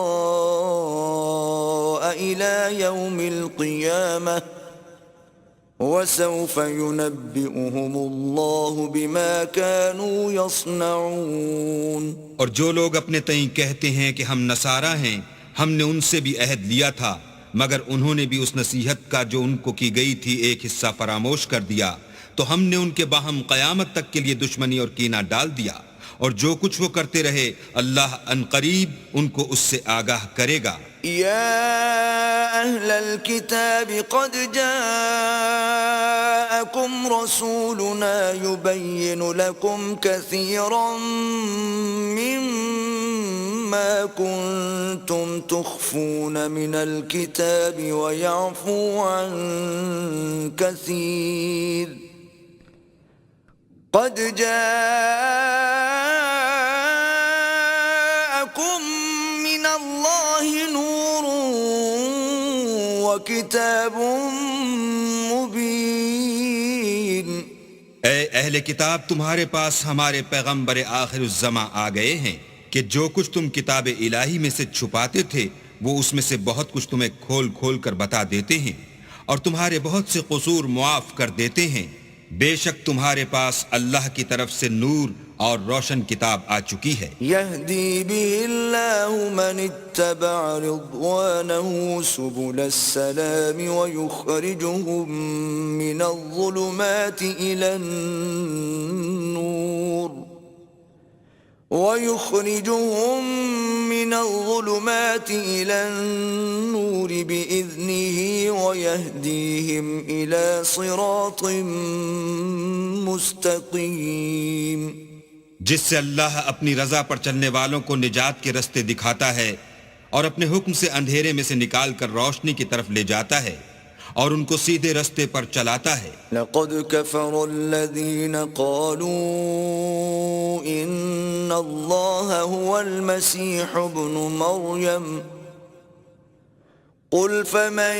إِلَىٰ يَوْمِ الْقِيَامَةِ وَسَوْفَ يُنَبِّئُهُمُ اللَّهُ بِمَا كَانُوا يَصْنَعُونَ. اور جو لوگ اپنے تئیں کہتے ہیں کہ ہم نصارہ ہیں، ہم نے ان سے بھی عہد لیا تھا، مگر انہوں نے بھی اس نصیحت کا جو ان کو کی گئی تھی ایک حصہ فراموش کر دیا، تو ہم نے ان کے باہم قیامت تک کے لیے دشمنی اور کینہ ڈال دیا. اور جو کچھ وہ کرتے رہے اللہ عنقریب ان کو اس سے آگاہ کرے گا. يا أهل الكتاب قد جاءكم رسولنا يبين لكم كثيرا مما كنتم تخفون من الكتاب ويعفو عن كثير قد جاءكم من الله نور وكتاب مبين. اے اہل کتاب، تمہارے پاس ہمارے پیغمبر آخر الزماں آ گئے ہیں کہ جو کچھ تم کتاب الہی میں سے چھپاتے تھے وہ اس میں سے بہت کچھ تمہیں کھول کھول کر بتا دیتے ہیں اور تمہارے بہت سے قصور معاف کر دیتے ہیں. بے شک تمہارے پاس اللہ کی طرف سے نور اور روشن کتاب آ چکی ہے. يهدي به الله من اتبع رضوانه سبل السلام ويخرجهم من الظلمات إلى النور بإذنه ويهديهم إلى صراط مستقيم. جس سے اللہ اپنی رضا پر چلنے والوں کو نجات کے رستے دکھاتا ہے اور اپنے حکم سے اندھیرے میں سے نکال کر روشنی کی طرف لے جاتا ہے اور ان کو سیدھے رستے پر چلاتا ہے. لقد كفر الذين قالوا إن الله هو المسيح ابن مريم قل فمن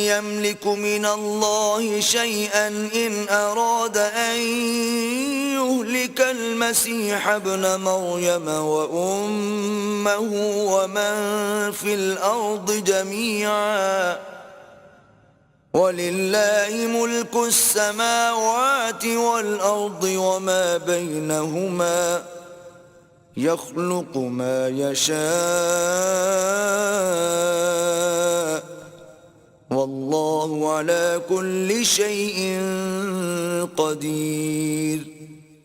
يملك من الله شيئا إن أراد أن يهلك المسيح ابن مريم وأمه ومن في الأرض جميعا وَلِلَّهِ مُلْكُ السَّمَاوَاتِ وَالْأَرْضِ وَمَا بَيْنَهُمَا يَخْلُقُ مَا يَشَاءُ وَاللَّهُ عَلَى كُلِّ شَيْءٍ قَدِيرٌ.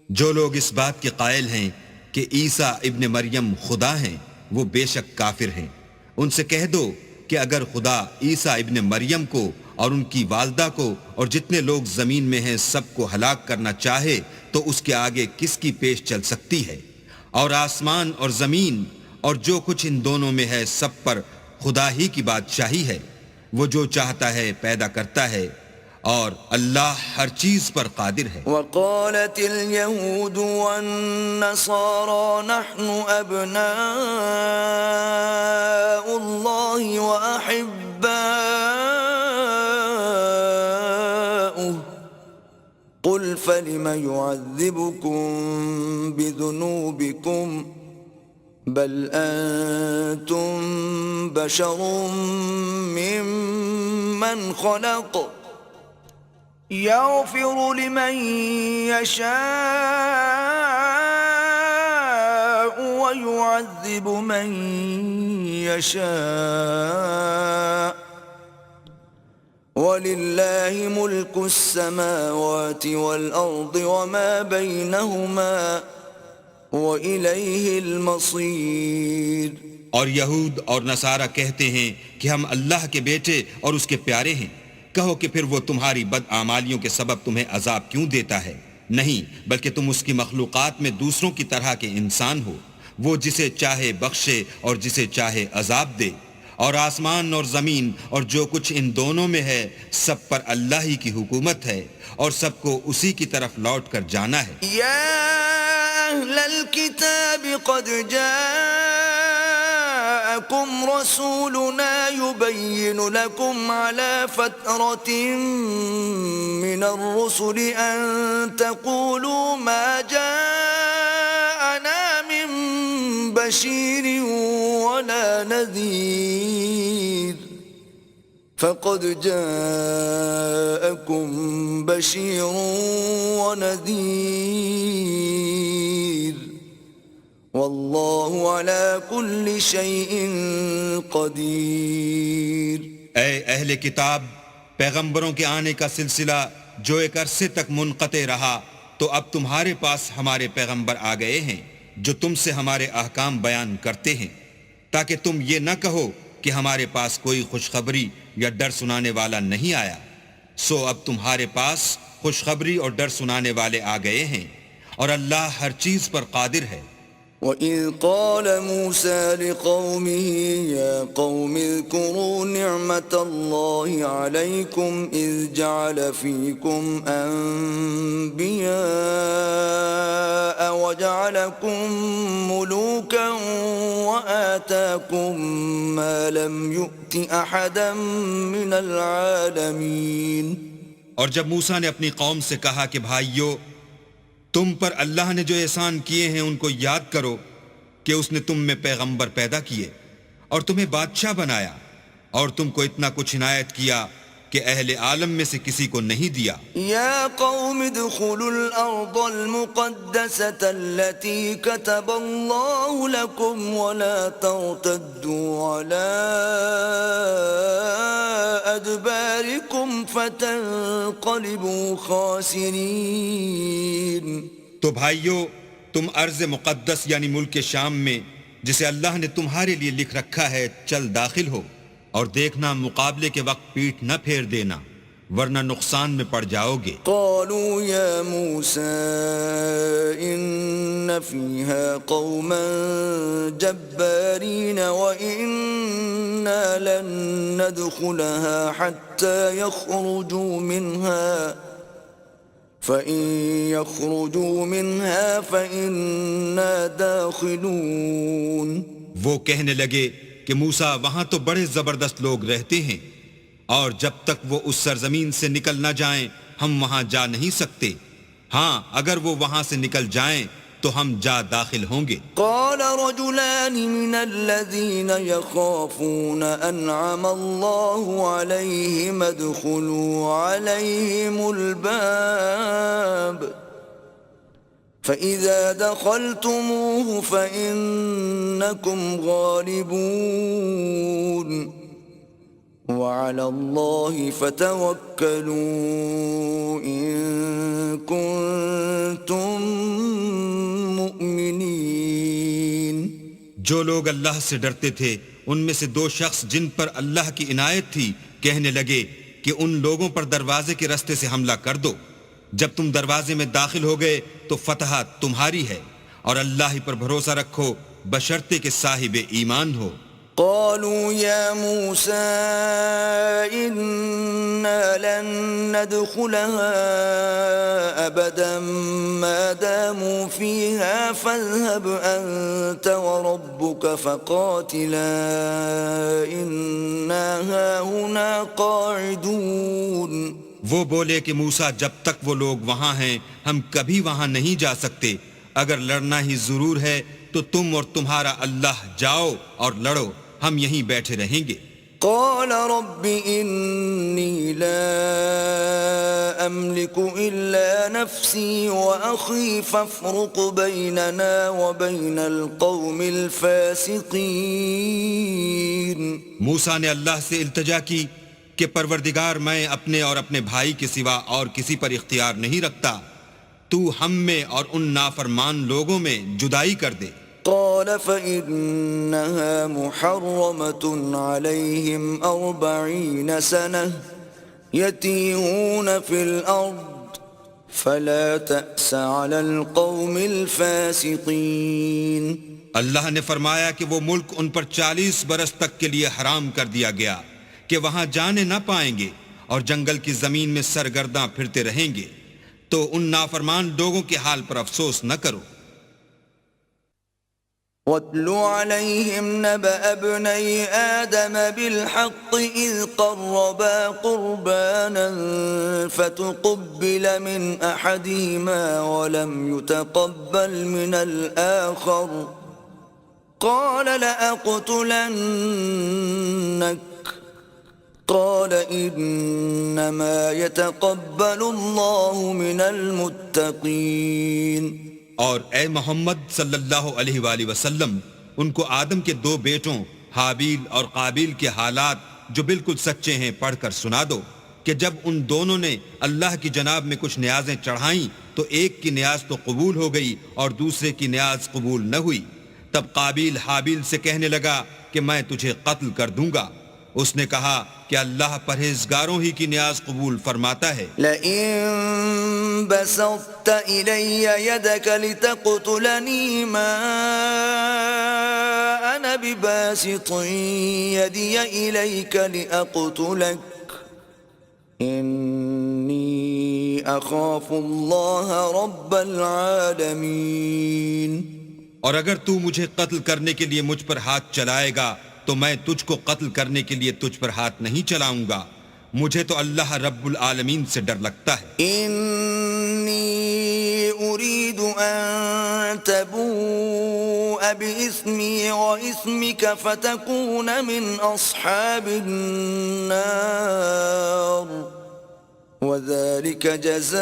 جو لوگ اس بات کے قائل ہیں کہ عیسیٰ ابن مریم خدا ہیں وہ بے شک کافر ہیں. ان سے کہہ دو کہ اگر خدا عیسیٰ ابن مریم کو اور ان کی والدہ کو اور جتنے لوگ زمین میں ہیں سب کو ہلاک کرنا چاہے تو اس کے آگے کس کی پیش چل سکتی ہے؟ اور آسمان اور زمین اور جو کچھ ان دونوں میں ہے سب پر خدا ہی کی بادشاہی ہے. وہ جو چاہتا ہے پیدا کرتا ہے اور اللہ ہر چیز پر قادر ہے. وقالت اليهود والنصارى نحن أبناء الله وأحباؤه قل فلم يعذبكم بذنوبكم بل أنتم بشر ممن خلق يغفر لمن يشاء ويعذب من يشاء وَلِلَّهِ مُلْكُ السَّمَاوَاتِ وَالْأَرْضِ وَمَا بَيْنَهُمَا وَإِلَيْهِ الْمَصِيرُ۔ اور یہود اور نصارہ کہتے ہیں کہ ہم اللہ کے بیٹے اور اس کے پیارے ہیں۔ کہو کہ پھر وہ تمہاری بدعمالیوں کے سبب تمہیں عذاب کیوں دیتا ہے؟ نہیں، بلکہ تم اس کی مخلوقات میں دوسروں کی طرح کے انسان ہو۔ وہ جسے چاہے بخشے اور جسے چاہے عذاب دے۔ اور آسمان اور زمین اور جو کچھ ان دونوں میں ہے سب پر اللہ ہی کی حکومت ہے اور سب کو اسی کی طرف لوٹ کر جانا ہے۔ یا اہل الکتاب قد جاءکم رسولنا یبین لکم علی فترة من الرسل ان تقولوا ما جاءنا من بشیر ولا نذیر فقد جاءكم بشیر ونذیر واللہ علی کل شیء قدیر۔ اے اہل کتاب، پیغمبروں کے آنے کا سلسلہ جو ایک عرصے تک منقطع رہا، تو اب تمہارے پاس ہمارے پیغمبر آ گئے ہیں جو تم سے ہمارے احکام بیان کرتے ہیں، تاکہ تم یہ نہ کہو کہ ہمارے پاس کوئی خوشخبری یا ڈر سنانے والا نہیں آیا۔ سو اب تمہارے پاس خوشخبری اور ڈر سنانے والے آ گئے ہیں، اور اللہ ہر چیز پر قادر ہے۔ وَإِذْ قَالَ مُوسَى لِقَوْمِهِ يَا قَوْمِ اذْكُرُوا نِعْمَةَ اللَّهِ عَلَيْكُمْ إِذْ جَعَلَ فِيكُمْ أَنْبِيَاءَ وَجَعَلَكُمْ مُلُوكًا وَآتَاكُمْ مَا لَمْ يُؤْتِ أَحَدًا مِنَ الْعَالَمِينَ۔ اور جب موسیٰ نے اپنی قوم سے کہا کہ بھائیو، تم پر اللہ نے جو احسان کیے ہیں ان کو یاد کرو کہ اس نے تم میں پیغمبر پیدا کیے اور تمہیں بادشاہ بنایا، اور تم کو اتنا کچھ عنایت کیا کہ اہل عالم میں سے کسی کو نہیں دیا۔ یا قوم ادخلوا الارض المقدسة التي كتب اللہ لكم ولا ترتدوا على ادباركم فتنقلبوا خاسرین۔ تو بھائیو، تم ارض مقدس یعنی ملک شام میں جسے اللہ نے تمہارے لیے لکھ رکھا ہے چل داخل ہو، اور دیکھنا مقابلے کے وقت پیٹھ نہ پھیر دینا، ورنہ نقصان میں پڑ جاؤ گے۔ قالوا یا موسیٰ ان فیہا قوما جبارین وإنا لن ندخلها حتى يخرجوا منها فإن يخرجوا منها فإنا داخلون۔ وہ کہنے لگے کہ موسیٰ وہاں تو بڑے زبردست لوگ رہتے ہیں، اور جب تک وہ اس سرزمین سے نکل نہ جائیں ہم وہاں جا نہیں سکتے، ہاں اگر وہ وہاں سے نکل جائیں تو ہم جا داخل ہوں گے۔ قال رجلان من الذين يخافون انعم الله عليهم ادخلوا عليهم الباب فإذا دخلتموه فإنكم غالبون وعلى الله فتوكلوا إن كنتم مؤمنين۔ جو لوگ اللہ سے ڈرتے تھے ان میں سے دو شخص جن پر اللہ کی عنایت تھی کہنے لگے کہ ان لوگوں پر دروازے کے راستے سے حملہ کر دو، جب تم دروازے میں داخل ہو گئے تو فتح تمہاری ہے، اور اللہ ہی پر بھروسہ رکھو بشرطے کہ صاحب ایمان ہو۔ قالوا يا موسى إنا لن ندخلها أبدا ما داموا فيها فاذهب أنت وربك فقاتلا إنا هاهنا قاعدون۔ وہ بولے کہ موسیٰ جب تک وہ لوگ وہاں ہیں ہم کبھی وہاں نہیں جا سکتے، اگر لڑنا ہی ضرور ہے تو تم اور تمہارا اللہ جاؤ اور لڑو، ہم یہیں بیٹھے رہیں گے۔ قال رب إني لا أملك إلا نفسي وأخي فافرق بيننا وبين القوم الفاسقين. موسیٰ نے اللہ سے التجا کی کہ پروردگار میں اپنے اور اپنے بھائی کے سوا اور کسی پر اختیار نہیں رکھتا، تو ہم میں اور ان نافرمان لوگوں میں جدائی کر دے. قال فإنها محرمة عليهم 40 سنة يتيهون في الأرض فلا تأس على القوم الفاسقين. اللہ نے فرمایا کہ وہ ملک ان پر 40 برس تک کے لیے حرام کر دیا گیا کہ وہاں جانے نہ پائیں گے اور جنگل کی زمین میں سرگرداں پھرتے رہیں گے، تو ان نافرمان لوگوں کے حال پر افسوس نہ کرو. وَاتْلُ عَلَيْهِمْ نَبَأَ ابْنَيْ آدَمَ بِالْحَقِّ إِذْ قَرَّبَا قُرْبَانًا فَتُقُبِّلَ مِنْ أَحَدِهِمَا وَلَمْ يُتَقَبَّلْ مِنَ الْآخَرِ قَالَ لَأَقْتُلَنَّكَ قَالَ إِنَّمَا يَتَقَبَّلُ اللَّهُ مِنَ الْمُتَّقِينَ. اور اے محمد صلی اللہ علیہ وآلہ وسلم ان کو آدم کے 2 بیٹوں حابیل اور قابیل کے حالات جو بالکل سچے ہیں پڑھ کر سنا دو کہ جب ان دونوں نے اللہ کی جناب میں کچھ نیازیں چڑھائیں تو ایک کی نیاز تو قبول ہو گئی اور دوسرے کی نیاز قبول نہ ہوئی. تب قابیل حابیل سے کہنے لگا کہ میں تجھے قتل کر دوں گا. اس نے کہا کہ اللہ پرہیزگاروں ہی کی نیاز قبول فرماتا ہے. لئن بسطت إلي يدك لتقتلني ما أنا بباسط يدي إليك لأقتلك إني أخاف الله رب العالمين. اور اگر تو مجھے قتل کرنے کے لیے مجھ پر ہاتھ چلائے گا تو میں تجھ کو قتل کرنے کے لیے تجھ پر ہاتھ نہیں چلاؤں گا، مجھے تو اللہ رب العالمین سے ڈر لگتا ہے. انی اريد ان تبوء باسمی واسمک فتکون من اصحاب النار وذلك جزاء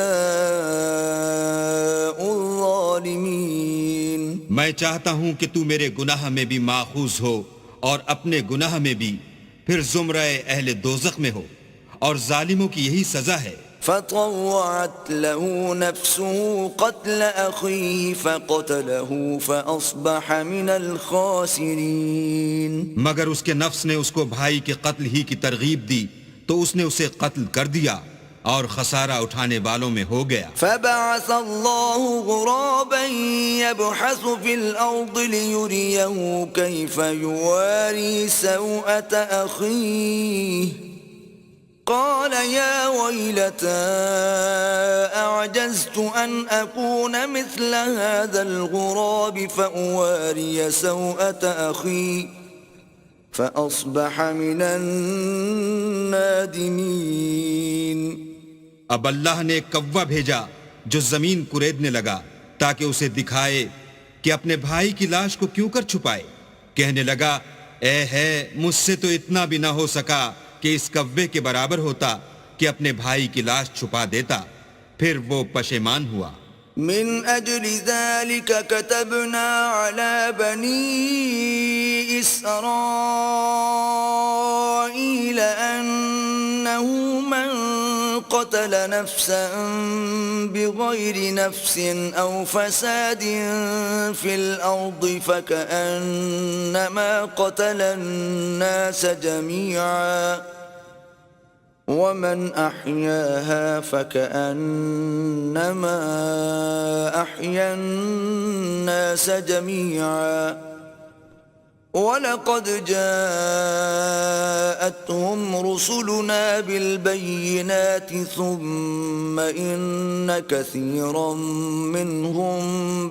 الظالمین. میں چاہتا ہوں کہ تو میرے گناہ میں بھی ماخوذ ہو اور اپنے گناہ میں بھی، پھر زمرہ اہل دوزخ میں ہو، اور ظالموں کی یہی سزا ہے. فطوعت له نفسه قتل أخيه فقتله فأصبح من الخاسرين. مگر اس کے نفس نے اس کو بھائی کے قتل ہی کی ترغیب دی تو اس نے اسے قتل کر دیا اور خسارہ اٹھانے والوں میں ہو گیا. فبعث الله غرابا يبحث في الأرض ليريه كيف يواري سوءة أخيه قال يا ويلتى أعجزت أن أكون مثل هذا الغراب فأواري سوءة أخي فأصبح من النادمين. اب اللہ نے ایک کوا بھیجا جو زمین کریدنے لگا تاکہ اسے دکھائے کہ اپنے بھائی کی لاش کو کیوں کر چھپائے. کہنے لگا اے ہے مجھ سے تو اتنا بھی نہ ہو سکا کہ اس کوے کے برابر ہوتا کہ اپنے بھائی کی لاش چھپا دیتا. پھر وہ پشیمان ہوا. من أجل ذلك كتبنا على بني إسرائيل أنه من قتل نفسا بغير نفس أو فساد في الأرض فكأنما قتل الناس جميعا ومن أحياها فكأنما أحيا الناس جميعا وَلَقَدْ جَاءَتْهُمْ رُسُلُنَا بِالْبَيِّنَاتِ ثُمَّ إِنَّ كَثِيرًا مِّنْهُمْ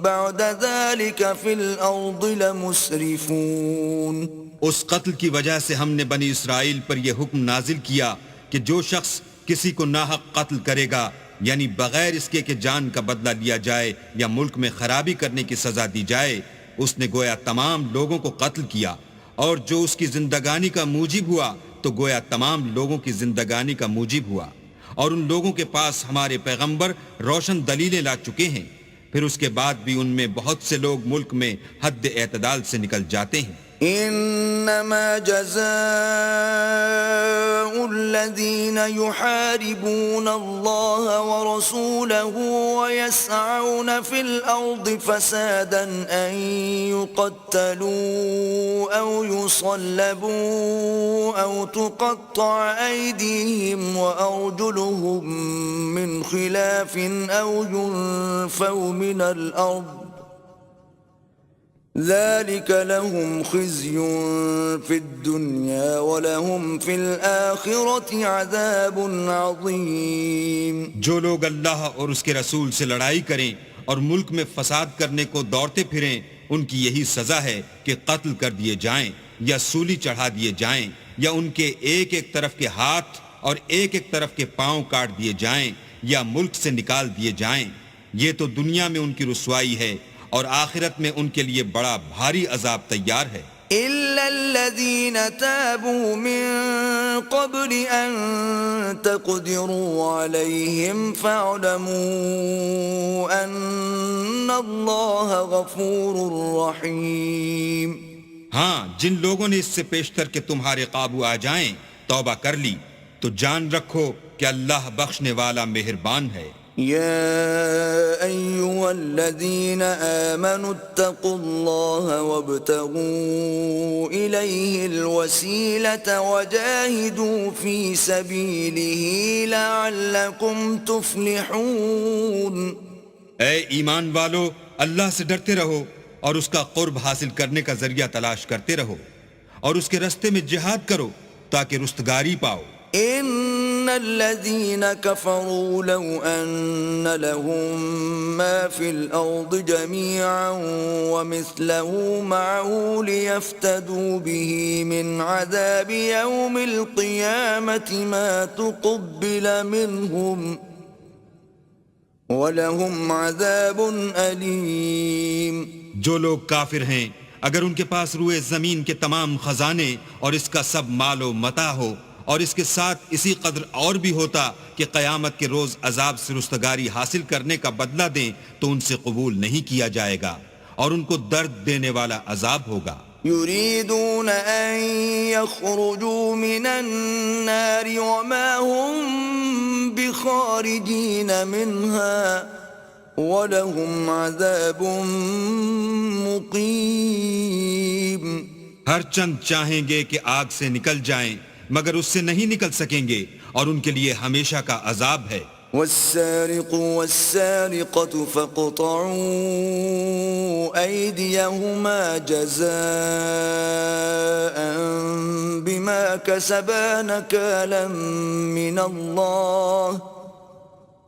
بَعْدَ ذَلِكَ فِي الْأَرْضِ لَمُسْرِفُونَ. اس قتل کی وجہ سے ہم نے بنی اسرائیل پر یہ حکم نازل کیا کہ جو شخص کسی کو ناحق قتل کرے گا یعنی بغیر اس کے کہ جان کا بدلہ لیا جائے یا ملک میں خرابی کرنے کی سزا دی جائے، اس نے گویا تمام لوگوں کو قتل کیا، اور جو اس کی زندگانی کا موجب ہوا تو تو گویا تمام لوگوں کی زندگانی کا موجب ہوا، اور ان لوگوں کے پاس ہمارے پیغمبر روشن دلیلیں لا چکے ہیں، پھر اس کے بعد بھی ان میں بہت سے لوگ ملک میں حد اعتدال سے نکل جاتے ہیں۔ انما جزاء الذين يحاربون الله ورسوله ويسعون في الارض فسادا ان يقتلوا او يصلبوا او تقطع ايديهم وارجلهم من خلاف او ينفوا من الارض ذلك لهم خزي في الدنيا ولهم في الآخرة عذاب عظيم۔ جو لوگ اللہ اور اس کے رسول سے لڑائی کریں اور ملک میں فساد کرنے کو دوڑتے پھریں، ان کی یہی سزا ہے کہ قتل کر دیے جائیں یا سولی چڑھا دیے جائیں، یا ان کے ایک ایک طرف کے ہاتھ اور ایک ایک طرف کے پاؤں کاٹ دیے جائیں یا ملک سے نکال دیے جائیں۔ یہ تو دنیا میں ان کی رسوائی ہے، اور آخرت میں ان کے لیے بڑا بھاری عذاب تیار ہے۔ إلا الذين تابوا من قبل أن تقدروا عليهم فاعلموا أن الله غفور رحيم۔ ہاں، جن لوگوں نے اس سے پیشتر کہ تمہارے قابو آ جائیں توبہ کر لی، تو جان رکھو کہ اللہ بخشنے والا مہربان ہے۔ يا أيها الذين آمنوا اتقوا الله وابتغوا إليه الوسيلة وجاهدوا في سبيله لعلكم تفلحون۔ اے ایمان والو، اللہ سے ڈرتے رہو اور اس کا قرب حاصل کرنے کا ذریعہ تلاش کرتے رہو، اور اس کے رستے میں جہاد کرو تاکہ رستگاری پاؤ۔ ان الذين كفروا لو ان لهم ما في الارض جميعا ومثله معه ليفتدوا به من عذاب يوم القيامة ما تقبل منهم ولهم عذاب أليم۔ جو لوگ کافر ہیں، اگر ان کے پاس روئے زمین کے تمام خزانے اور اس کا سب مال و متاع ہو، اور اس کے ساتھ اسی قدر اور بھی ہوتا کہ قیامت کے روز عذاب سے رستگاری حاصل کرنے کا بدلہ دیں، تو ان سے قبول نہیں کیا جائے گا، اور ان کو درد دینے والا عذاب ہوگا۔ يريدون أن يخرجوا من النار وما هم بخارجين منها ولهم عذاب مقيم۔ ہر چند چاہیں گے کہ آگ سے نکل جائیں، مگر اس سے نہیں نکل سکیں گے، اور ان کے لیے ہمیشہ کا عذاب ہے۔ والسارق والسارقة فاقطعوا أيديهما جزاء بما كسبا نكالا من الله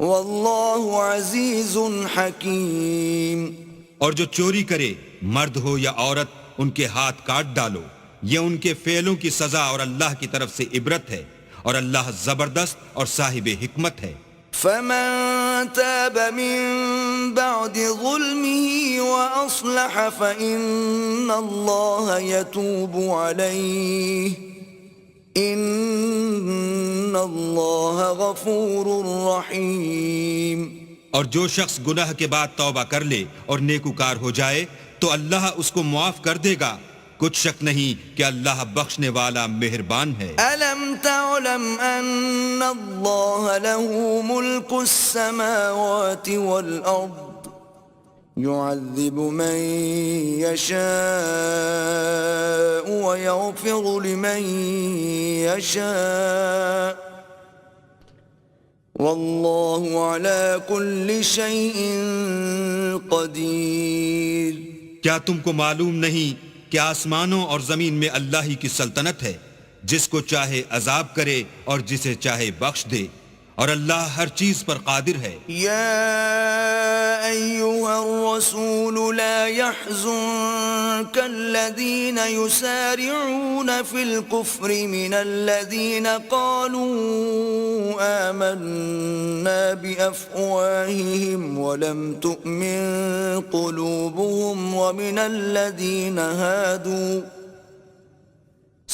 والله عزيز حكيم۔ اور جو چوری کرے، مرد ہو یا عورت، ان کے ہاتھ کاٹ ڈالو، یہ ان کے فعلوں کی سزا اور اللہ کی طرف سے عبرت ہے، اور اللہ زبردست اور صاحب حکمت ہے۔ فمن تاب من بعد ظلمه وأصلح فإن الله يتوب عليه إن الله غفور رحيم۔ اور جو شخص گناہ کے بعد توبہ کر لے اور نیکوکار ہو جائے تو اللہ اس کو معاف کر دے گا، کچھ شک نہیں کہ اللہ بخشنے والا مہربان ہے۔ ألم تعلم أن الله له ملك السماوات والأرض يعذب من يشاء ويغفر لمن يشاء والله على كل شيء قدير۔ کیا تم کو معلوم نہیں کہ آسمانوں اور زمین میں اللہ ہی کی سلطنت ہے، جس کو چاہے عذاب کرے اور جسے چاہے بخش دے، اور اللہ ہر چیز پر قادر ہے۔ یا ایھا الرسول لا يحزنك الذين يسارعون في الكفر من الذين قالوا آمنا بأفواههم ولم تؤمن قلوبهم ومن الذين هادوا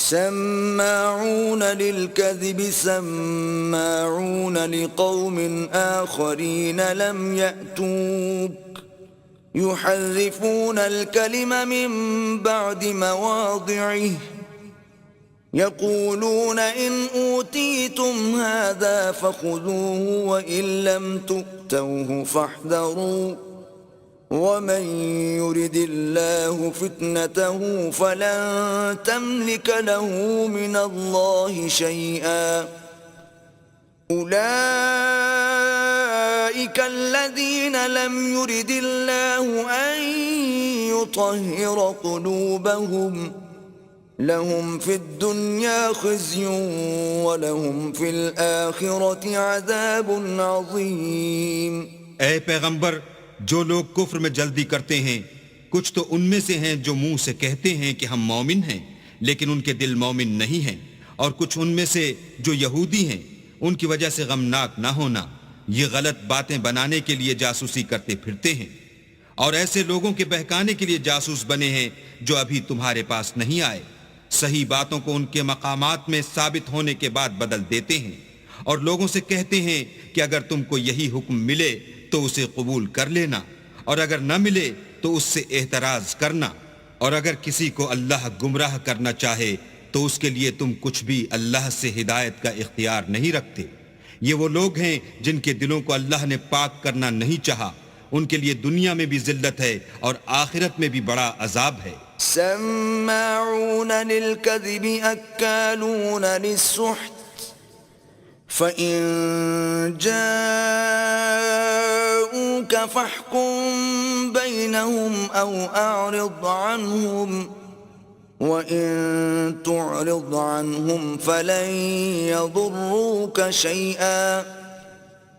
سماعون للكذب سماعون لقوم آخرين لم يأتوك يحرفون الكلم من بعد مواضعه يقولون إن أوتيتم هذا فخذوه وإن لم تؤتوه فاحذروا ومن يرد الله فتنته فلن تملك له من الله شيئا أولئك الذين لم يرد الله أن يطهر قلوبهم لهم في الدنيا خزي ولهم في الآخرة عذاب عظيم. اے پیغمبر، جو لوگ کفر میں جلدی کرتے ہیں کچھ تو ان میں سے ہیں جو منہ سے کہتے ہیں کہ ہم مومن ہیں لیکن ان کے دل مومن نہیں ہیں، اور کچھ ان میں سے جو یہودی ہیں ان کی وجہ سے غمناک نہ ہونا، یہ غلط باتیں بنانے کے لیے جاسوسی کرتے پھرتے ہیں، اور ایسے لوگوں کے بہکانے کے لیے جاسوس بنے ہیں جو ابھی تمہارے پاس نہیں آئے، صحیح باتوں کو ان کے مقامات میں ثابت ہونے کے بعد بدل دیتے ہیں، اور لوگوں سے کہتے ہیں کہ اگر تم کو یہی حکم ملے تو اسے قبول کر لینا، اور اگر نہ ملے تو اس سے احتراز کرنا، اور اگر کسی کو اللہ گمراہ کرنا چاہے تو اس کے لیے تم کچھ بھی اللہ سے ہدایت کا اختیار نہیں رکھتے. یہ وہ لوگ ہیں جن کے دلوں کو اللہ نے پاک کرنا نہیں چاہا، ان کے لیے دنیا میں بھی ذلت ہے اور آخرت میں بھی بڑا عذاب ہے. سماعون للكذب أكالون للسحت فإن جاءوك فاحكم بينهم أو أعرض عنهم وإن تعرض عنهم فلن يضروك شيئا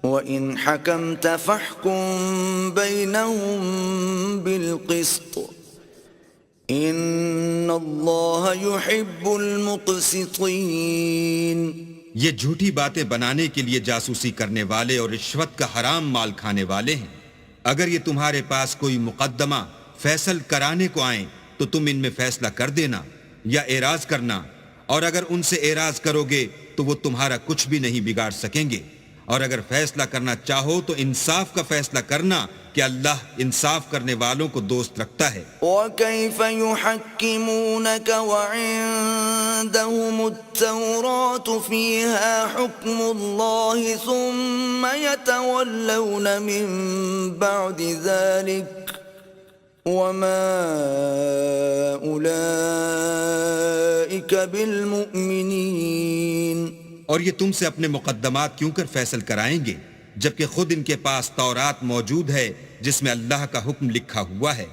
وإن حكمت فاحكم بينهم بالقسط إن الله يحب المقسطين. یہ جھوٹی باتیں بنانے کے لیے جاسوسی کرنے والے اور رشوت کا حرام مال کھانے والے ہیں. اگر یہ تمہارے پاس کوئی مقدمہ فیصل کرانے کو آئیں تو تم ان میں فیصلہ کر دینا یا اعراض کرنا، اور اگر ان سے اعراض کرو گے تو وہ تمہارا کچھ بھی نہیں بگاڑ سکیں گے، اور اگر فیصلہ کرنا چاہو تو انصاف کا فیصلہ کرنا کہ اللہ انصاف کرنے والوں کو دوست رکھتا ہے. وَكَيْفَ يُحَكِّمُونَكَ وَعِندَهُمُ التَّوْرَاةُ فِيهَا حُكْمُ اللَّهِ ثُمَّ يَتَوَلَّوْنَ مِن بَعْدِ ذَلِكَ وَمَا أُولَئِكَ بِالْمُؤْمِنِينَ. اور یہ تم سے اپنے مقدمات کیوں کر فیصل کرائیں گے جبکہ خود ان کے پاس تورات موجود ہے جس میں اللہ کا حکم لکھا ہوا ہے،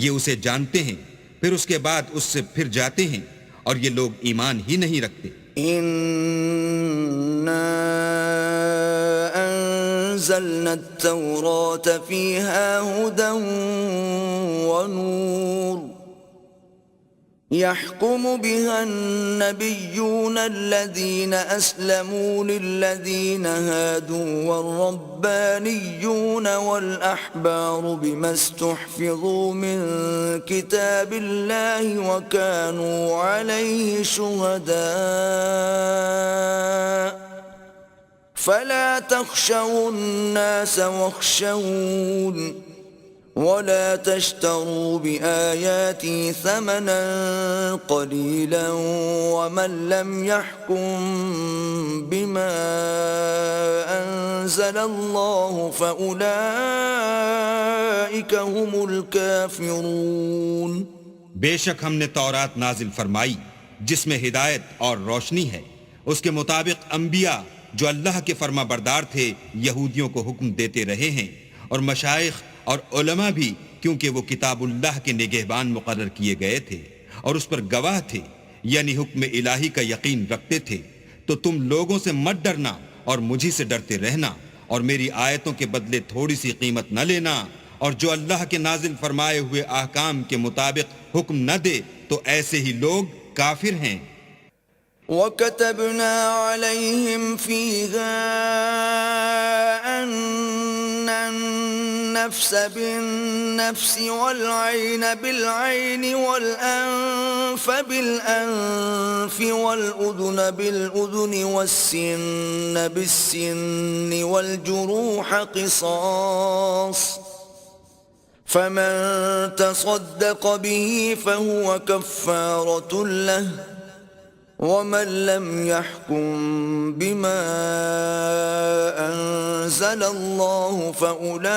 یہ اسے جانتے ہیں، پھر اس کے بعد اس سے پھر جاتے ہیں، اور یہ لوگ ایمان ہی نہیں رکھتے. إِنَّا أَنزَلْنَا التَّوْرَاةَ فِيهَا هُدًى وَنُورٌ يحكم بها النبيون الذين أسلموا للذين هادوا والربانيون والأحبار بما استحفظوا من كتاب الله وكانوا عليه شهداء فلا تخشوا الناس واخشون ولا تشتروا بآياتي ثمنا قليلا ومن لم يحكم بما أنزل الله فأولئك هم الكافرون. بے شک ہم نے تورات نازل فرمائی جس میں ہدایت اور روشنی ہے، اس کے مطابق انبیاء جو اللہ کے فرما بردار تھے یہودیوں کو حکم دیتے رہے ہیں، اور مشائخ اور علماء بھی، کیونکہ وہ کتاب اللہ کے نگہبان مقرر کیے گئے تھے اور اس پر گواہ تھے، یعنی حکم الہی کا یقین رکھتے تھے. تو تم لوگوں سے مت ڈرنا اور مجھی سے ڈرتے رہنا، اور میری آیتوں کے بدلے تھوڑی سی قیمت نہ لینا، اور جو اللہ کے نازل فرمائے ہوئے احکام کے مطابق حکم نہ دے تو ایسے ہی لوگ کافر ہیں. وَكَتَبْنَا عَلَيْهِمْ فِيهَا أَنَّ النفس بالنفس والعين بالعين والأنف بالأنف والأذن بالأذن والسن بالسن والجروح قصاص فمن تصدق به فهو كفارة له ومن لم يحكم بما أنزل الله فأولئك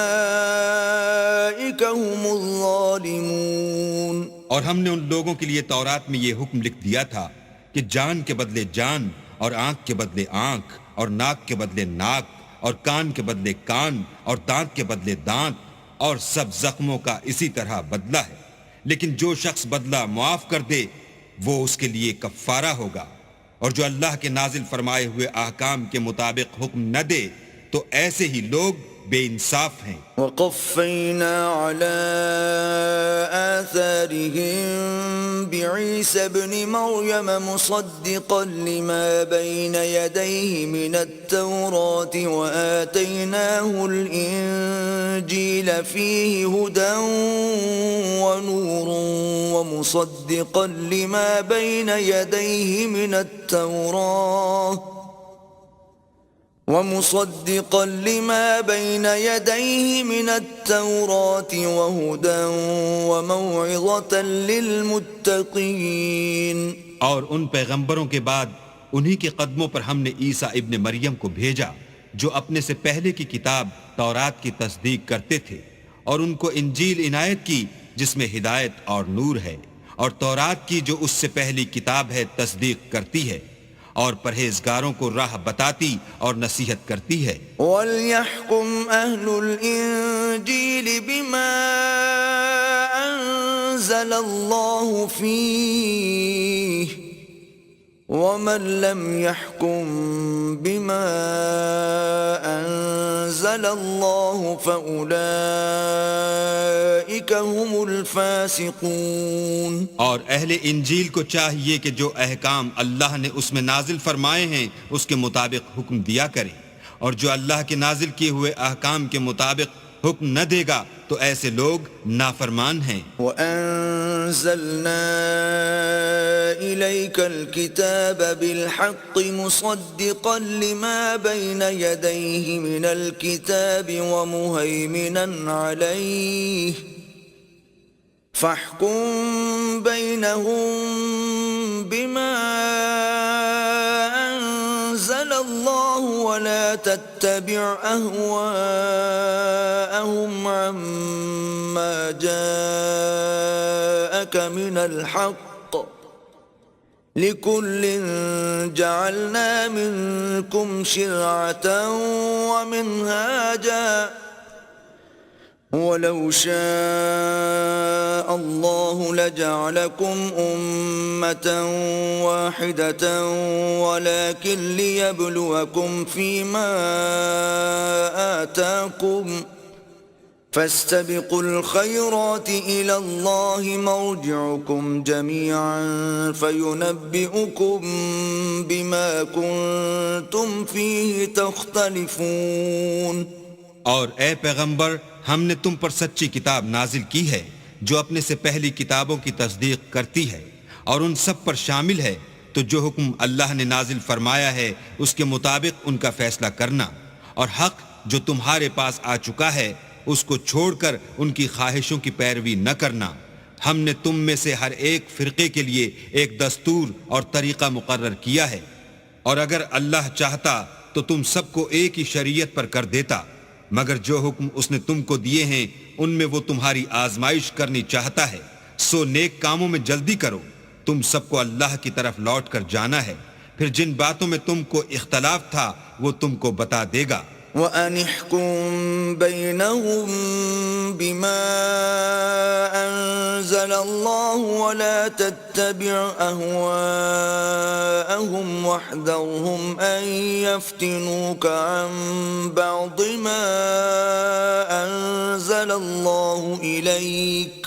هم الظالمون۔ اور ہم نے ان لوگوں کے لیے تورات میں یہ حکم لکھ دیا تھا کہ جان کے بدلے جان، اور آنکھ کے بدلے آنکھ، اور ناک کے بدلے ناک، اور کان کے بدلے کان، اور دانت کے بدلے دانت، اور سب زخموں کا اسی طرح بدلہ ہے۔ لیکن جو شخص بدلہ معاف کر دے وہ اس کے لیے کفارہ ہوگا، اور جو اللہ کے نازل فرمائے ہوئے احکام کے مطابق حکم نہ دے تو ایسے ہی لوگ بے انصاف ہیں۔ وقفینا علی آثارهم بعیسی ابن مریم مصدقا لما بین یدیہ من التوراة وآتیناہ الانجیل فیہ ہدی ونور ومصدقا لما بین یدیہ من التوراة وهدى وموعظة للمتقين۔ اور ان پیغمبروں کے بعد انہی کے قدموں پر ہم نے عیسیٰ ابن مریم کو بھیجا جو اپنے سے پہلے کی کتاب تورات کی تصدیق کرتے تھے، اور ان کو انجیل عنایت کی جس میں ہدایت اور نور ہے، اور تورات کی جو اس سے پہلی کتاب ہے تصدیق کرتی ہے، اور پرہیزگاروں کو راہ بتاتی اور نصیحت کرتی ہے۔ وَلْيَحْكُمْ أَهْلُ الْإِنجِيلِ بِمَا أَنزَلَ اللَّهُ فِيهِ وَمَنْ لَمْ يَحْكُمْ بِمَا أَنزَلَ اللَّهُ فَأُولَئِكَ هُمُ الْفَاسِقُونَ۔ اور اہل انجیل کو چاہیے کہ جو احکام اللہ نے اس میں نازل فرمائے ہیں اس کے مطابق حکم دیا کریں، اور جو اللہ کے نازل کیے ہوئے احکام کے مطابق حکم نہ دے گا تو ایسے لوگ نافرمان ہیں۔ وَأَنزَلْنَا إِلَيْكَ الْكِتَابَ بِالْحَقِّ مُصَدِّقًا لِمَا بَيْنَ يَدَيْهِ مِنَ الْكِتَابِ وَمُهَيْمِنًا عَلَيْهِ فَاحْكُم بَيْنَهُم بِمَا أَنزَلَ اللَّهُ وَلَا تَتَّبِعْ أَهْوَاءَهُمْ عَمَّا جَاءَكَ مِنَ الْحَقِّ لِكُلٍّ جَعَلْنَا مِنكُمْ شِرْعَةً وَمِنْهَاجًا وَلَوْ شَاءَ اللَّهُ لَجَعَلَكُمْ أُمَّةً وَاحِدَةً وَلَكِنْ لِيَبْلُوَكُمْ فِيمَا آتَاكُمْ فَاسْتَبِقُوا الْخَيْرَاتِ إِلَى اللَّهِ مَرْجِعُكُمْ جَمِيعًا فَيُنَبِّئُكُم بِمَا كُنتُمْ فِيهِ تَخْتَلِفُونَ۔ اور اے پیغمبر، ہم نے تم پر سچی کتاب نازل کی ہے جو اپنے سے پہلی کتابوں کی تصدیق کرتی ہے، اور ان سب پر شامل ہے، تو جو حکم اللہ نے نازل فرمایا ہے اس کے مطابق ان کا فیصلہ کرنا، اور حق جو تمہارے پاس آ چکا ہے اس کو چھوڑ کر ان کی خواہشوں کی پیروی نہ کرنا۔ ہم نے تم میں سے ہر ایک فرقے کے لیے ایک دستور اور طریقہ مقرر کیا ہے، اور اگر اللہ چاہتا تو تم سب کو ایک ہی شریعت پر کر دیتا، مگر جو حکم اس نے تم کو دیے ہیں ان میں وہ تمہاری آزمائش کرنی چاہتا ہے، سو نیک کاموں میں جلدی کرو، تم سب کو اللہ کی طرف لوٹ کر جانا ہے، پھر جن باتوں میں تم کو اختلاف تھا وہ تم کو بتا دے گا۔ وَأَنِ احْكُم بَيْنَهُم بِمَا أَنزَلَ اللَّهُ وَلَا تَتَّبِعْ أَهْوَاءَهُمْ وَاحْذَرْهُمْ أَن يَفْتِنُوكَ عَن بَعْضِ مَا أَنزَلَ اللَّهُ إِلَيْكَ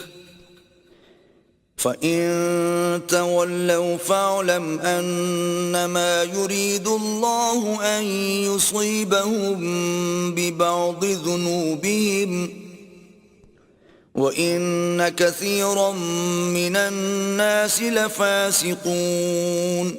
فَإِن تَوَلَّوْا فَاعْلَمْ أَنَّمَا يُرِيدُ اللَّهُ أَن يُصِيبَهُم بِبَعْضِ ذُنُوبِهِمْ وَإِنَّ كَثِيرًا مِّنَ النَّاسِ لَفَاسِقُونَ۔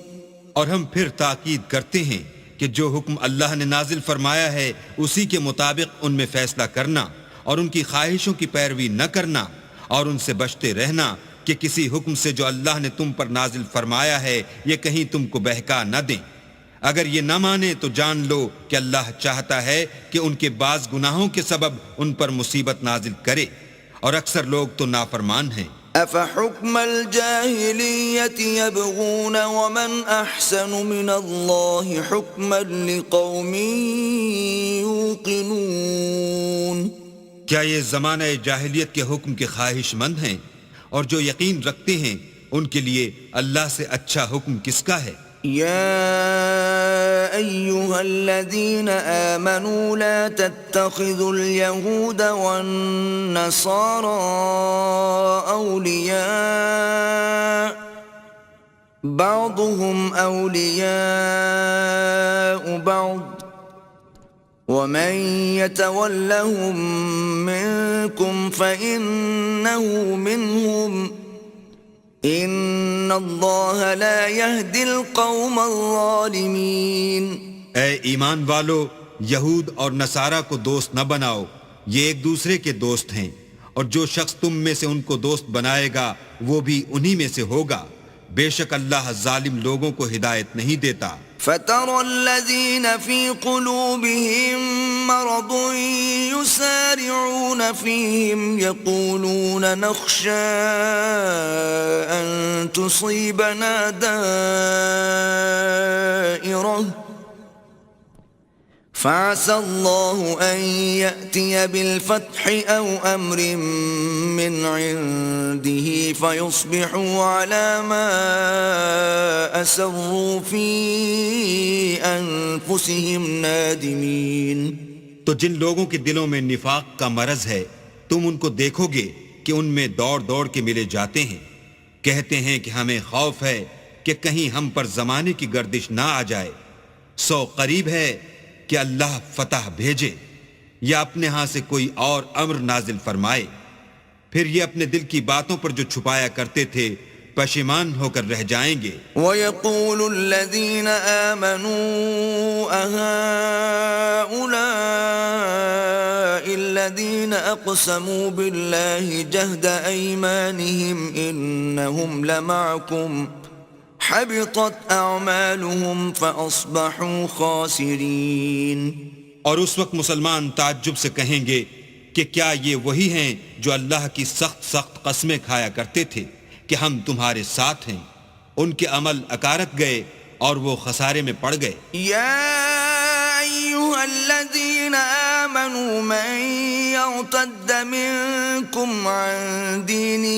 اور ہم پھر تاکید کرتے ہیں کہ جو حکم اللہ نے نازل فرمایا ہے اسی کے مطابق ان میں فیصلہ کرنا اور ان کی خواہشوں کی پیروی نہ کرنا اور ان سے بچتے رہنا کہ کسی حکم سے جو اللہ نے تم پر نازل فرمایا ہے یہ کہیں تم کو بہکا نہ دیں۔ اگر یہ نہ مانے تو جان لو کہ اللہ چاہتا ہے کہ ان کے بعض گناہوں کے سبب ان پر مصیبت نازل کرے، اور اکثر لوگ تو نافرمان ہیں۔ أَفَحُكْمَ الْجَاهِلِيَّةِ يَبْغُونَ وَمَنْ أَحْسَنُ مِنَ اللَّهِ حُكْمًا لِقَوْمٍ يُوقِنُونَ۔ کیا یہ زمانہ جاہلیت کے حکم کے خواہش مند ہیں، اور جو یقین رکھتے ہیں ان کے لیے اللہ سے اچھا حکم کس کا ہے؟ يا أيها الذين آمنوا لا تتخذوا اليهود والنصارى أولياء بعضهم أولياء بعض ومن يتولهم منكم فإنه منهم ان اللہ لا يهدی القوم الظالمین۔ اے ایمان والو، یہود اور نصارہ کو دوست نہ بناؤ، یہ ایک دوسرے کے دوست ہیں، اور جو شخص تم میں سے ان کو دوست بنائے گا وہ بھی انہی میں سے ہوگا، بے شک اللہ ظالم لوگوں کو ہدایت نہیں دیتا۔ فَتَرَى الَّذِينَ فِي قُلُوبِهِم مَّرَضٌ يُسَارِعُونَ فِيهِمْ يَقُولُونَ نَخْشَىٰ أَن تُصِيبَنَا دَائِرَةٌ فَعَسَى اللَّهُ أَن يَأْتِيَ بِالْفَتْحِ أَوْ أَمْرٍ مِّنْ عِندِهِ فَيُصْبِحُوا عَلَى مَا أَسَرُّوا فِي أَنفُسِهِمْ نَادِمِينَ۔ تو جن لوگوں کے دلوں میں نفاق کا مرض ہے تم ان کو دیکھو گے کہ ان میں دوڑ دوڑ کے ملے جاتے ہیں، کہتے ہیں کہ ہمیں خوف ہے کہ کہیں ہم پر زمانے کی گردش نہ آ جائے، سو قریب ہے کہ اللہ فتح بھیجے یا اپنے ہاں سے کوئی اور امر نازل فرمائے، پھر یہ اپنے دل کی باتوں پر جو چھپایا کرتے تھے پشیمان ہو کر رہ جائیں گے۔ وَيَقُولُ الَّذِينَ آمَنُوا أَهَٰؤُلَاءِ الَّذِينَ أَقْسَمُوا بِاللَّهِ جَهْدَ أَيْمَانِهِمْ إِنَّهُمْ لَمَعَكُمْ حَبِطَتْ أَعْمَالُهُمْ فَأَصْبَحُوا خَاسِرِينَ۔ اور اس وقت مسلمان تعجب سے کہیں گے کہ کیا یہ وہی ہیں جو اللہ کی سخت سخت قسمیں کھایا کرتے تھے کہ ہم تمہارے ساتھ ہیں، ان کے عمل اکارت گئے اور وہ خسارے میں پڑ گئے۔ یا ایھا الذین آمنوا من یرتد منکم عن دینہ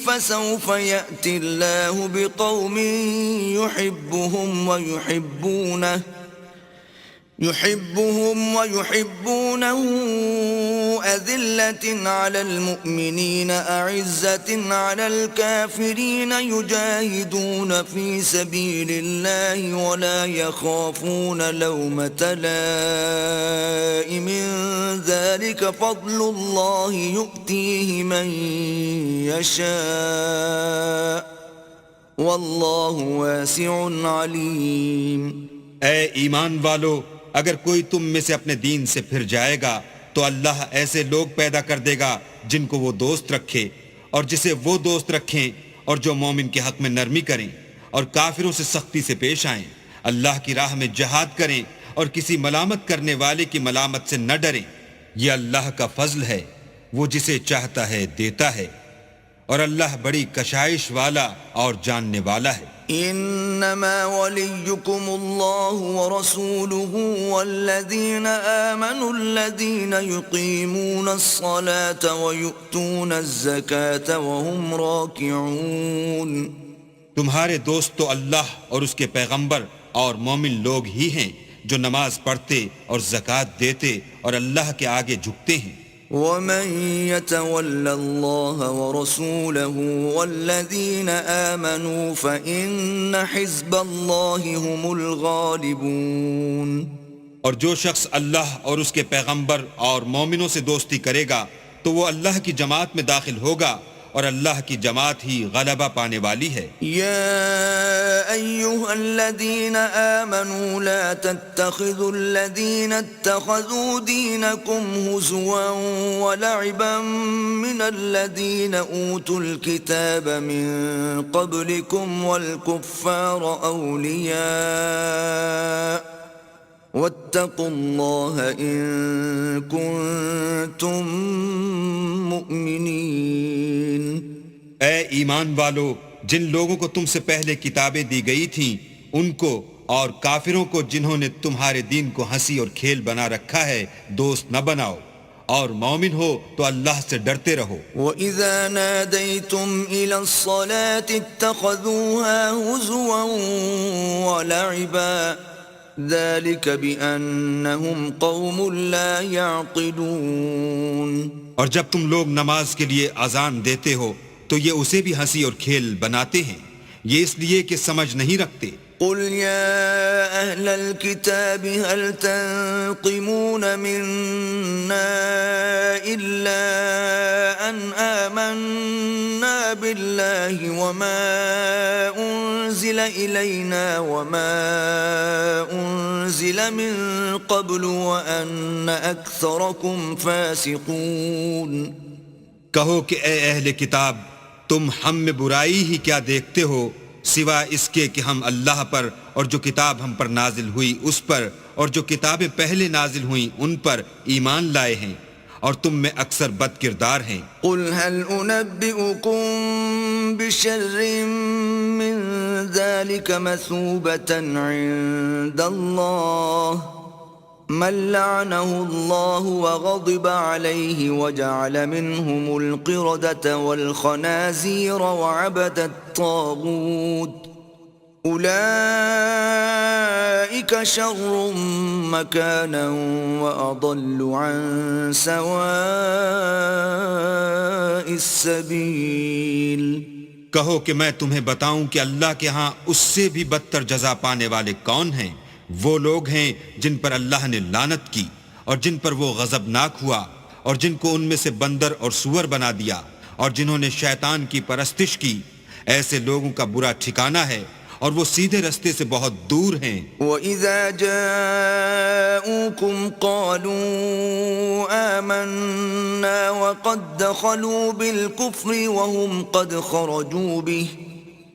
فسوف یأتی اللہ بقوم يحبهم ويحبونه أذلة على المؤمنين أعزة على الكافرين يجاهدون في سبيل الله ولا يخافون لومة لائم ذلك فضل الله يؤتيه من يشاء والله واسع عليم۔ اے ایمان والو، اگر کوئی تم میں سے اپنے دین سے پھر جائے گا تو اللہ ایسے لوگ پیدا کر دے گا جن کو وہ دوست رکھے اور جسے وہ دوست رکھیں، اور جو مومن کے حق میں نرمی کریں اور کافروں سے سختی سے پیش آئیں، اللہ کی راہ میں جہاد کریں اور کسی ملامت کرنے والے کی ملامت سے نہ ڈریں۔ یہ اللہ کا فضل ہے، وہ جسے چاہتا ہے دیتا ہے، اور اللہ بڑی کشائش والا اور جاننے والا ہے۔ انما وليكم الله ورسوله والذين آمنوا الذين يقيمون الصلاة ويؤتون الزكاة وهم راكعون۔ تمہارے دوست تو اللہ اور اس کے پیغمبر اور مومن لوگ ہی ہیں جو نماز پڑھتے اور زکوٰۃ دیتے اور اللہ کے آگے جھکتے ہیں۔ وَمَن يَتَوَلَّ اللَّهَ وَرَسُولَهُ وَالَّذِينَ آمَنُوا فَإِنَّ حِزْبَ اللَّهِ هُمُ الْغَالِبُونَ۔ اور جو شخص اللہ اور اس کے پیغمبر اور مومنوں سے دوستی کرے گا تو تو وہ اللہ کی جماعت میں داخل ہوگا اور اللہ کی جماعت ہی غلبہ پانے والی ہے۔ يا أيها الذين آمنوا لا تتخذوا الذين اتخذوا دينكم هزوا ولعبا من الذين أوتوا الكتاب من قبلكم والكفار أولياء واتقوا الله إن كنتم مؤمنين۔ اے ایمان والو، جن لوگوں کو تم سے پہلے کتابیں دی گئی تھیں ان کو اور کافروں کو جنہوں نے تمہارے دین کو ہنسی اور کھیل بنا رکھا ہے دوست نہ بناؤ، اور مومن ہو تو اللہ سے ڈرتے رہو۔ وَإِذَا نَادَيْتُمْ إِلَى الصَّلَاةِ اتَّخَذُوهَا هُزُوًا وَلَعِبًا ذَلِكَ بِأَنَّهُمْ قَوْمٌ لَا يَعْقِلُونَ۔ اور جب تم لوگ نماز کے لیے اذان دیتے ہو تو یہ اسے بھی ہنسی اور کھیل بناتے ہیں، یہ اس لیے کہ سمجھ نہیں رکھتے۔ قل يا أهل الكتاب هل تنقمون منا إلا أن آمنا بالله وما أنزل إلينا وما أنزل من قبل وأن أكثركم فاسقون۔ کہو کہ اے اہل کتاب، تم ہم میں برائی ہی کیا دیکھتے ہو سوا اس کے کہ ہم اللہ پر اور جو کتاب ہم پر نازل ہوئی اس پر اور جو کتابیں پہلے نازل ہوئیں ان پر ایمان لائے ہیں، اور تم میں اکثر بد کردار ہیں۔ قل هل أنبئكم بشر من ذلك مثوبة عند الله من لعنه الله وغضب عليه وجعل منهم القردة والخنازير وعبد الطاغوت أولئك شر مكانا وأضل عن سواء السبيل۔ کہو کہ میں تمہیں بتاؤں کہ اللہ کے ہاں اس سے بھی بدتر جزا پانے والے کون ہیں؟ وہ لوگ ہیں جن پر اللہ نے لعنت کی اور جن پر وہ غضبناک ہوا، اور جن کو ان میں سے بندر اور سور بنا دیا، اور جنہوں نے شیطان کی پرستش کی۔ ایسے لوگوں کا برا ٹھکانہ ہے اور وہ سیدھے رستے سے بہت دور ہیں۔ وَإِذَا جَاءُوكُمْ قَالُوا آمَنَّا وَقَدْ دَخَلُوا بِالْكُفْرِ وَهُمْ قَدْ خَرَجُوا بِهِ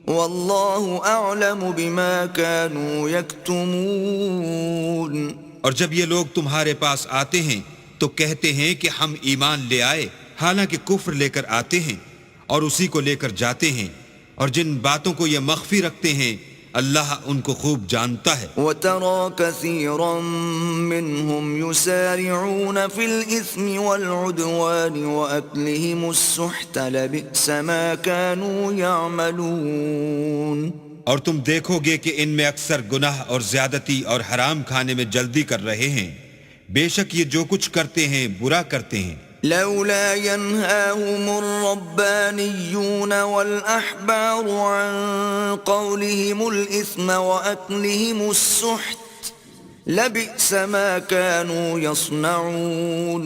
واللہ اعلم بما كانوا یکتمون۔ اور جب یہ لوگ تمہارے پاس آتے ہیں تو کہتے ہیں کہ ہم ایمان لے آئے، حالانکہ کفر لے کر آتے ہیں اور اسی کو لے کر جاتے ہیں، اور جن باتوں کو یہ مخفی رکھتے ہیں اللہ ان کو خوب جانتا ہے۔ وَتَرَى كَثِيرًا مِّنْهُمْ يُسَارِعُونَ فِي الْإِثْمِ وَالْعُدْوَانِ وَأَكْلِهِمُ السُّحْتَ لَبِئْسَ مَا كَانُوا يَعْمَلُونَ۔ اور تم دیکھو گے کہ ان میں اکثر گناہ اور زیادتی اور حرام کھانے میں جلدی کر رہے ہیں، بے شک یہ جو کچھ کرتے ہیں برا کرتے ہیں۔ لولا ينهاهم الربانيون والأحبار عن قولهم الإثم وأكلهم السحت لبئس ما كانوا يصنعون۔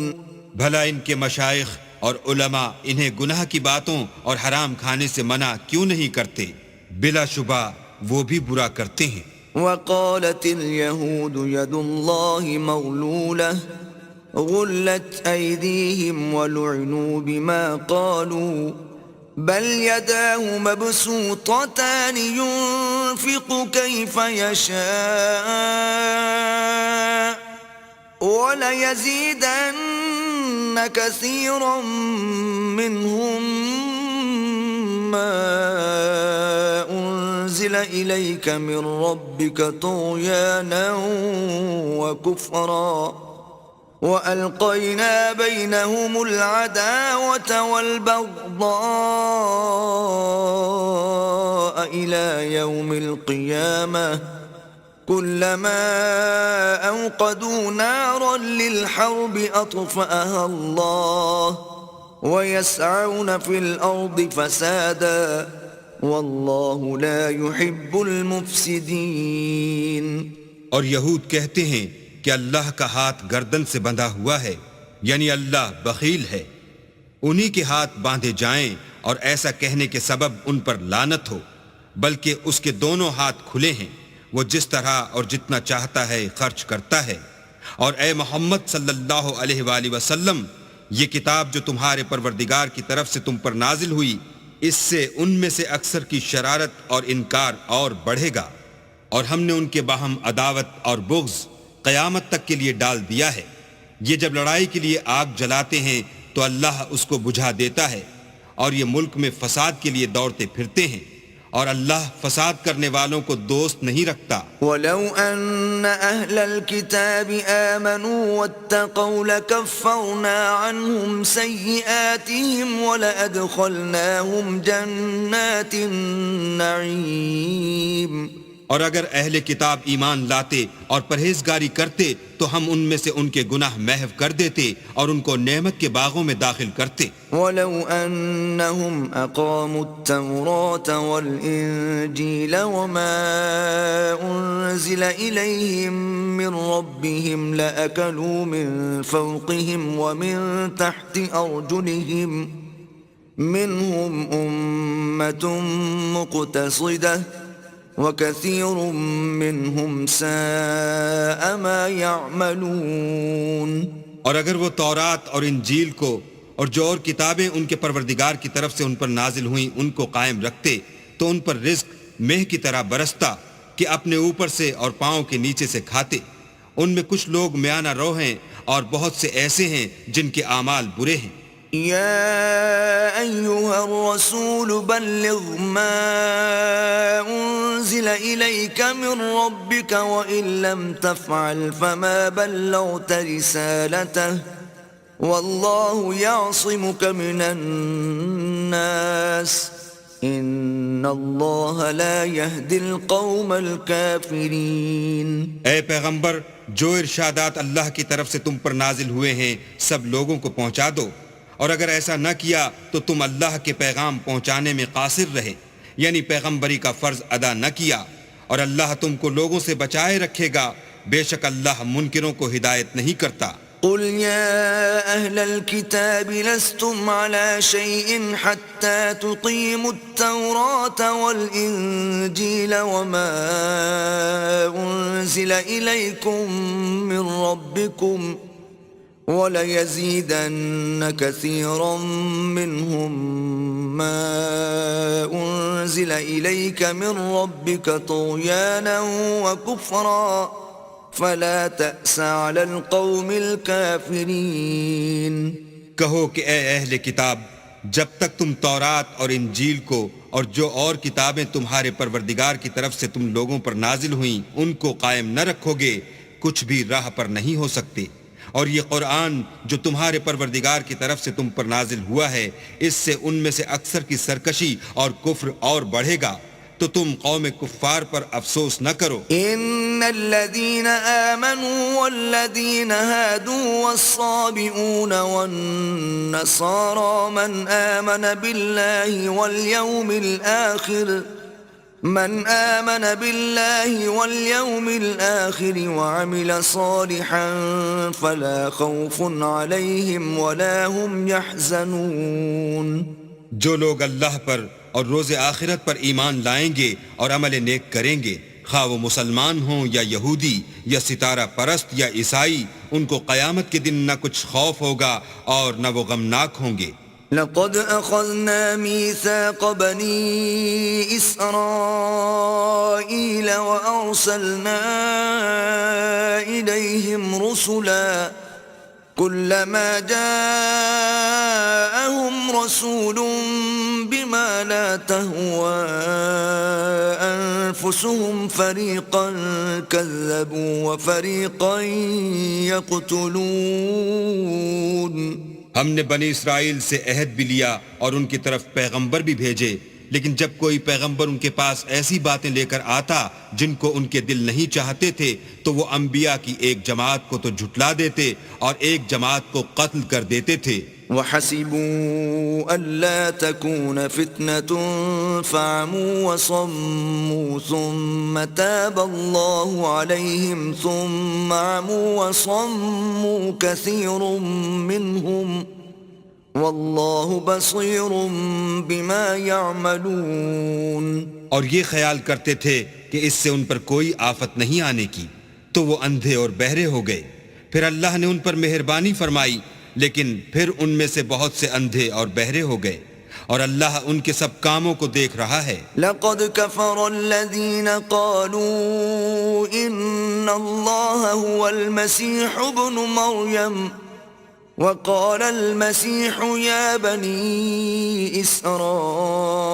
بھلا ان کے مشائخ اور علماء انہیں گناہ کی باتوں اور حرام کھانے سے منع کیوں نہیں کرتے؟ بلا شبہ وہ بھی برا کرتے ہیں۔ وقالت اليهود يد الله مغلولة غلت أيديهم ولعنوا بما قالوا بل يداه مبسوطتان ينفق كيف يشاء وليزيدن كثيرا منهم ما أنزل إليك من ربك طغيانا وكفرا وَأَلْقَيْنَا بَيْنَهُمُ الْعَدَاوَةَ وَالْبَغْضَاءَ إِلَى يَوْمِ الْقِيَامَةِ كُلَّمَا أَوْقَدُوا نَارًا لِلْحَرْبِ أَطْفَأَهَا اللَّهُ وَيَسْعَوْنَ فِي الْأَرْضِ فَسَادًا وَاللَّهُ لَا يُحِبُّ الْمُفْسِدِينَ۔ اور یہود کہتے ہیں کہ اللہ کا ہاتھ گردن سے بندھا ہوا ہے، یعنی اللہ بخیل ہے۔ انہی کے ہاتھ باندھے جائیں اور ایسا کہنے کے سبب ان پر لعنت ہو، بلکہ اس کے دونوں ہاتھ کھلے ہیں، وہ جس طرح اور جتنا چاہتا ہے خرچ کرتا ہے۔ اور اے محمد صلی اللہ علیہ وآلہ وسلم، یہ کتاب جو تمہارے پروردگار کی طرف سے تم پر نازل ہوئی، اس سے ان میں سے اکثر کی شرارت اور انکار اور بڑھے گا، اور ہم نے ان کے باہم عداوت اور بغض قیامت تک کے لیے ڈال دیا ہے۔ یہ جب لڑائی کے لیے آگ جلاتے ہیں تو اللہ اس کو بجھا دیتا ہے، اور یہ ملک میں فساد کے لیے دوڑتے پھرتے ہیں، اور اللہ فساد کرنے والوں کو دوست نہیں رکھتا۔ ولو أن أهل الكتاب آمنوا واتقوا لكفرنا عنهم سيئاتهم ولأدخلناهم جنات النعيم۔ اور اگر اہل کتاب ایمان لاتے اور پرہیزگاری کرتے تو ہم ان میں سے ان کے گناہ محو کر دیتے اور ان کو نعمت کے باغوں میں داخل کرتے۔ ولو أنهم أقاموا التوراة والإنجيل وما أنزل إليهم من ربهم لأكلوا من فوقهم ومن تحت أرجلهم منهم أمة مقتصدة وَكَثِيرٌ مِّنْهُمْ سَاءَ مَا يَعْمَلُونَ۔ اور اگر وہ تورات اور انجیل کو اور جو اور کتابیں ان کے پروردگار کی طرف سے ان پر نازل ہوئیں ان کو قائم رکھتے تو ان پر رزق مہ کی طرح برستا کہ اپنے اوپر سے اور پاؤں کے نیچے سے کھاتے۔ ان میں کچھ لوگ میانہ رو ہیں اور بہت سے ایسے ہیں جن کے اعمال برے ہیں۔ يا أيها الرسول بلغ ما أنزل إليك من ربك وإن لم تفعل فما بلغت رسالته والله يعصمك من الناس إن الله لا يهدي القوم الكافرين۔ اے پیغمبر، جو ارشادات اللہ کی طرف سے تم پر نازل ہوئے ہیں سب لوگوں کو پہنچا دو، اور اگر ایسا نہ کیا تو تم اللہ کے پیغام پہنچانے میں قاصر رہے، یعنی پیغمبری کا فرض ادا نہ کیا، اور اللہ تم کو لوگوں سے بچائے رکھے گا، بے شک اللہ منکروں کو ہدایت نہیں کرتا۔ قل يا أهل الكتاب لستم على شيء حتى تقيموا التوراة والإنجيل وما أنزل إليكم من ربكم وَلَيَزِيدَنَّ كَثِيرًا مِّنْهُمْ مَا أُنزِلَ إِلَيْكَ مِنْ رَبِّكَ طُغْيَانًا وَكُفْرًا فَلَا تَأْسَ عَلَى الْقَوْمِ الْكَافِرِينَ۔ کہو کہ اے اہل کتاب، جب تک تم تورات اور انجیل کو اور جو اور کتابیں تمہارے پروردگار کی طرف سے تم لوگوں پر نازل ہوئیں ان کو قائم نہ رکھو گے، کچھ بھی راہ پر نہیں ہو سکتے۔ اور یہ قرآن جو تمہارے پروردگار کی طرف سے تم پر نازل ہوا ہے، اس سے ان میں سے اکثر کی سرکشی اور کفر اور بڑھے گا، تو تم قوم کفار پر افسوس نہ کرو۔ ان الذين آمنوا والذين هادوا والصابئون والنصارى من آمن بالله واليوم الآخر وعمل صالحا فلا خوف عليهم ولا هم يحزنون۔ جو لوگ اللہ پر اور روز آخرت پر ایمان لائیں گے اور عمل نیک کریں گے، خواہ وہ مسلمان ہوں یا یہودی یا ستارہ پرست یا عیسائی، ان کو قیامت کے دن نہ کچھ خوف ہوگا اور نہ وہ غمناک ہوں گے۔ لقد أخذنا ميثاق بني إسرائيل وأرسلنا إليهم رسلا كلما جاءهم رسول بما لا تهوى أنفسهم فريقا كذبوا وفريقا يقتلون۔ ہم نے بنی اسرائیل سے عہد بھی لیا اور ان کی طرف پیغمبر بھی بھیجے، لیکن جب کوئی پیغمبر ان کے پاس ایسی باتیں لے کر آتا جن کو ان کے دل نہیں چاہتے تھے تو وہ انبیاء کی ایک جماعت کو تو جھٹلا دیتے اور ایک جماعت کو قتل کر دیتے تھے۔ وَحَسِبُوا أَلَّا تَكُونَ فِتْنَةٌ فَعَمُوا وَصَمُّوا ثُمَّ تَابَ اللَّهُ عَلَيْهِمْ ثُمَّ عَمُوا وَصَمُّوا كَثِيرٌ مِّنْهُمْ واللہ بصیر بما یعملون. اور یہ خیال کرتے تھے کہ اس سے ان پر کوئی آفت نہیں آنے کی، تو وہ اندھے اور بہرے ہو گئے. پھر اللہ نے ان پر مہربانی فرمائی، لیکن پھر ان میں سے بہت سے اندھے اور بہرے ہو گئے، اور اللہ ان کے سب کاموں کو دیکھ رہا ہے. لقد كفر الذين قالوا ان الله هو المسيح ابن مريم وقال المسيح يا بني إسرائيل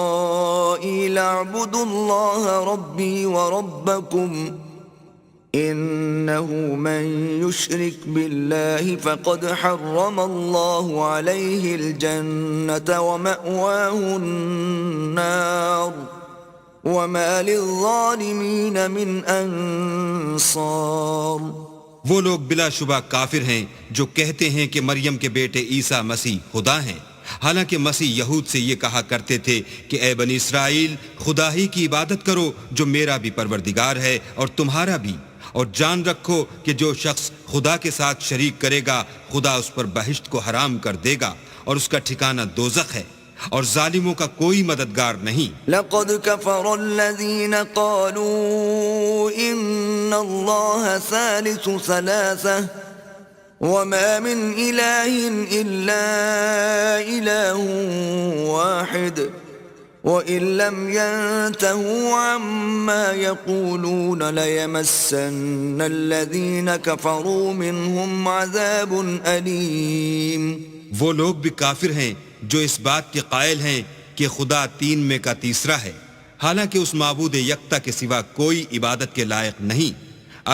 اعبدوا الله ربي وربكم إنه من يشرك بالله فقد حرم الله عليه الجنة ومأواه النار وما للظالمين من أنصار. وہ لوگ بلا شبہ کافر ہیں جو کہتے ہیں کہ مریم کے بیٹے عیسیٰ مسیح خدا ہیں، حالانکہ مسیح یہود سے یہ کہا کرتے تھے کہ اے بنی اسرائیل، خدا ہی کی عبادت کرو جو میرا بھی پروردگار ہے اور تمہارا بھی، اور جان رکھو کہ جو شخص خدا کے ساتھ شریک کرے گا خدا اس پر بہشت کو حرام کر دے گا اور اس کا ٹھکانہ دوزخ ہے، اور ظالموں کا کوئی مددگار نہیں. لقد كفر الذين قالوا ان الله ثالث ثلاثة وما من إله إلا إله واحد وإن لم ينتهوا عما يقولون ليمسن الذين كفروا منهم عذاب أليم. وہ لوگ بھی کافر ہیں جو اس بات کے قائل ہیں کہ خدا تین میں کا تیسرا ہے، حالانکہ اس معبود یکتا کے سوا کوئی عبادت کے لائق نہیں.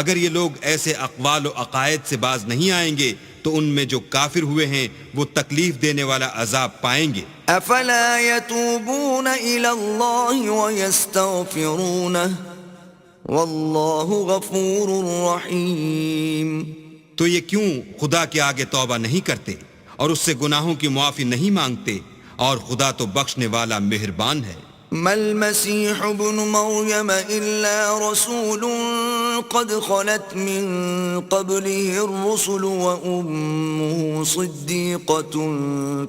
اگر یہ لوگ ایسے اقوال و عقائد سے باز نہیں آئیں گے تو ان میں جو کافر ہوئے ہیں وہ تکلیف دینے والا عذاب پائیں گے. افلا يتوبون الى الله ويستغفرونه والله غفور رحيم. تو یہ کیوں خدا کے آگے توبہ نہیں کرتے اور اس سے گناہوں کی معافی نہیں مانگتے، اور خدا تو بخشنے والا مہربان ہے. ما المسيح ابن مريم إلا رسول قد خلت من قبله الرسل وأمه صديقة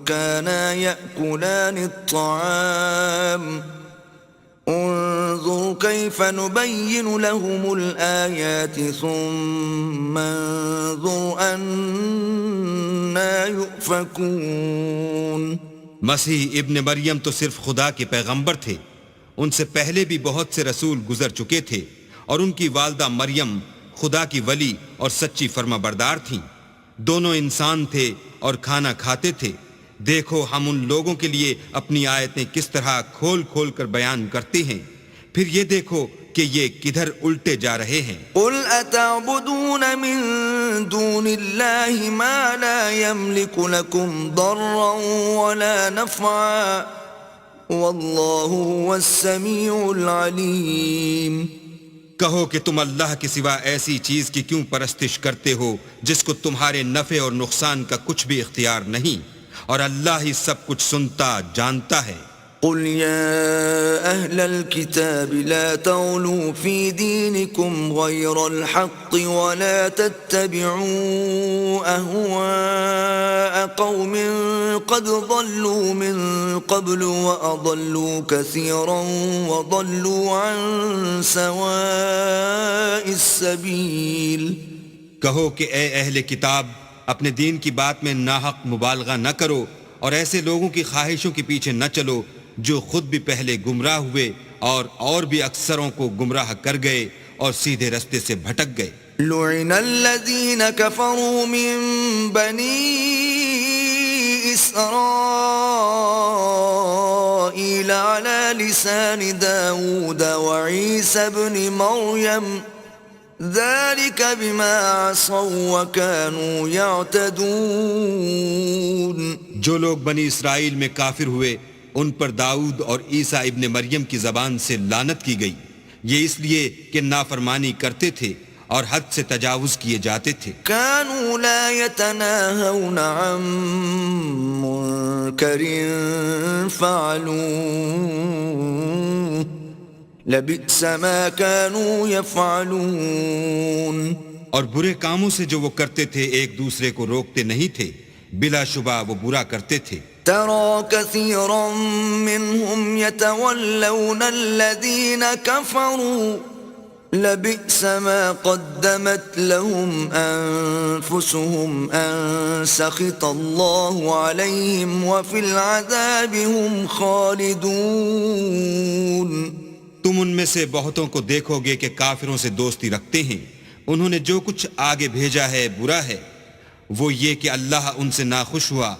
كانا يأكلان الطعام انظر كيف نبين لهم الآيات ثم انظر أنا يؤفكون. مسیح ابن مریم تو صرف خدا کے پیغمبر تھے، ان سے پہلے بھی بہت سے رسول گزر چکے تھے، اور ان کی والدہ مریم خدا کی ولی اور سچی فرما بردار تھیں. دونوں انسان تھے اور کھانا کھاتے تھے. دیکھو ہم ان لوگوں کے لیے اپنی آیتیں کس طرح کھول کھول کر بیان کرتے ہیں، پھر یہ دیکھو کہ یہ کدھر الٹے جا رہے ہیں. قل اتعبدون من دون اللہ ما لا يملك لكم ضرا ولا نفعا واللہ هو السمیع العلیم. کہو کہ تم اللہ کے سوا ایسی چیز کی کیوں پرستش کرتے ہو جس کو تمہارے نفع اور نقصان کا کچھ بھی اختیار نہیں، اور اللہ ہی سب کچھ سنتا جانتا ہے. قل يا أهل الكتاب لا تغلوا في دينكم غير الحق ولا تتبعوا أهواء قوم قد ضلوا من قبل وأضلوا كثيرا وضلوا عن سواء السبيل. کہو کہ اے اہل کتاب، اپنے دین کی بات میں ناحق مبالغہ نہ کرو، اور ایسے لوگوں کی خواہشوں کے پیچھے نہ چلو جو خود بھی پہلے گمراہ ہوئے اور بھی اکثروں کو گمراہ کر گئے اور سیدھے رستے سے بھٹک گئے. لعن الذين كفروا من بني إسرائيل على لسان داود وعيسى بن مريم ذلك بما عصوا وكانوا يعتدون. جو لوگ بنی اسرائیل میں کافر ہوئے ان پر داؤد اور عیسیٰ ابن مریم کی زبان سے لعنت کی گئی، یہ اس لیے کہ نافرمانی کرتے تھے اور حد سے تجاوز کیے جاتے تھے. كانوا لا يتناهون عن منكر فعلوه لبئس ما كانوا يفعلون. اور برے کاموں سے جو وہ کرتے تھے ایک دوسرے کو روکتے نہیں تھے، بلا شبہ وہ برا کرتے تھے. ترى كثيرا منهم يتولون الذين كفروا لبئس ما قدمت لهم أنفسهم أن سخط الله عليهم وفي العذاب هم خالدون. تم ان میں سے بہتوں کو دیکھو گے کہ کافروں سے دوستی رکھتے ہیں. انہوں نے جو کچھ آگے بھیجا ہے برا ہے. وہ یہ کہ اللہ ان سے ناخوش ہوا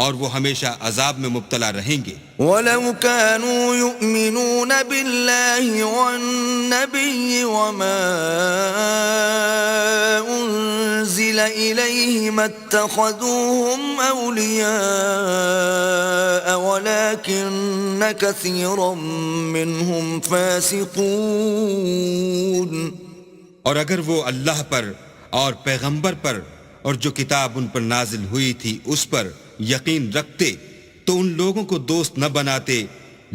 اور وہ ہمیشہ عذاب میں مبتلا رہیں گے. وَلَوْ كَانُوا يُؤْمِنُونَ بِاللَّهِ وَالنَّبِيِّ وَمَا أُنزِلَ إِلَيْهِ مَا اتَّخَذُوهُمْ أَوْلِيَاءَ وَلَكِنَّ كَثِيرًا مِّنْهُمْ فَاسِقُونَ. اور اگر وہ اللہ پر اور پیغمبر پر اور جو کتاب ان پر نازل ہوئی تھی اس پر یقین رکھتے تو ان لوگوں کو دوست نہ بناتے،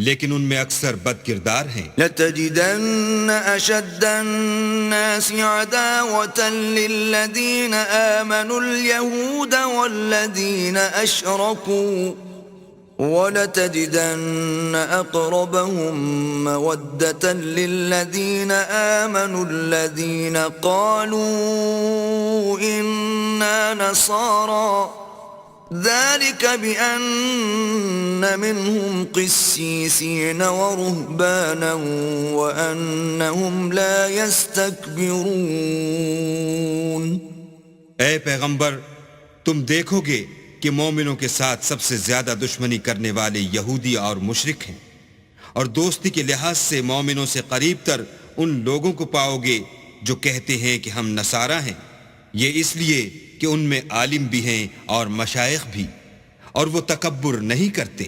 لیکن ان میں اکثر بد کردار ہیں. لَتَجِدَنَّ أَشَدَّ النَّاسِ عَدَاوَةً لِّلَّذِينَ آمَنُوا الْيَهُودَ وَالَّذِينَ أَشْرَكُوا وَلَتَجِدَنَّ أَقْرَبَهُم مَّوَدَّةً لِّلَّذِينَ آمَنُوا الَّذِينَ قَالُوا إِنَّا نَصَارَىٰ ذَلِكَ بِأَنَّ مِنْهُمْ قِسِّيسِينَ وَرُهْبَانًا وَأَنَّهُمْ لَا يَسْتَكْبِرُونَ. اے پیغمبر، تم دیکھو گے کہ مومنوں کے ساتھ سب سے زیادہ دشمنی کرنے والے یہودی اور مشرک ہیں، اور دوستی کے لحاظ سے مومنوں سے قریب تر ان لوگوں کو پاؤ گے جو کہتے ہیں کہ ہم نصارہ ہیں. یہ اس لیے کہ ان میں عالم بھی ہیں اور مشائخ بھی، اور وہ تکبر نہیں کرتے.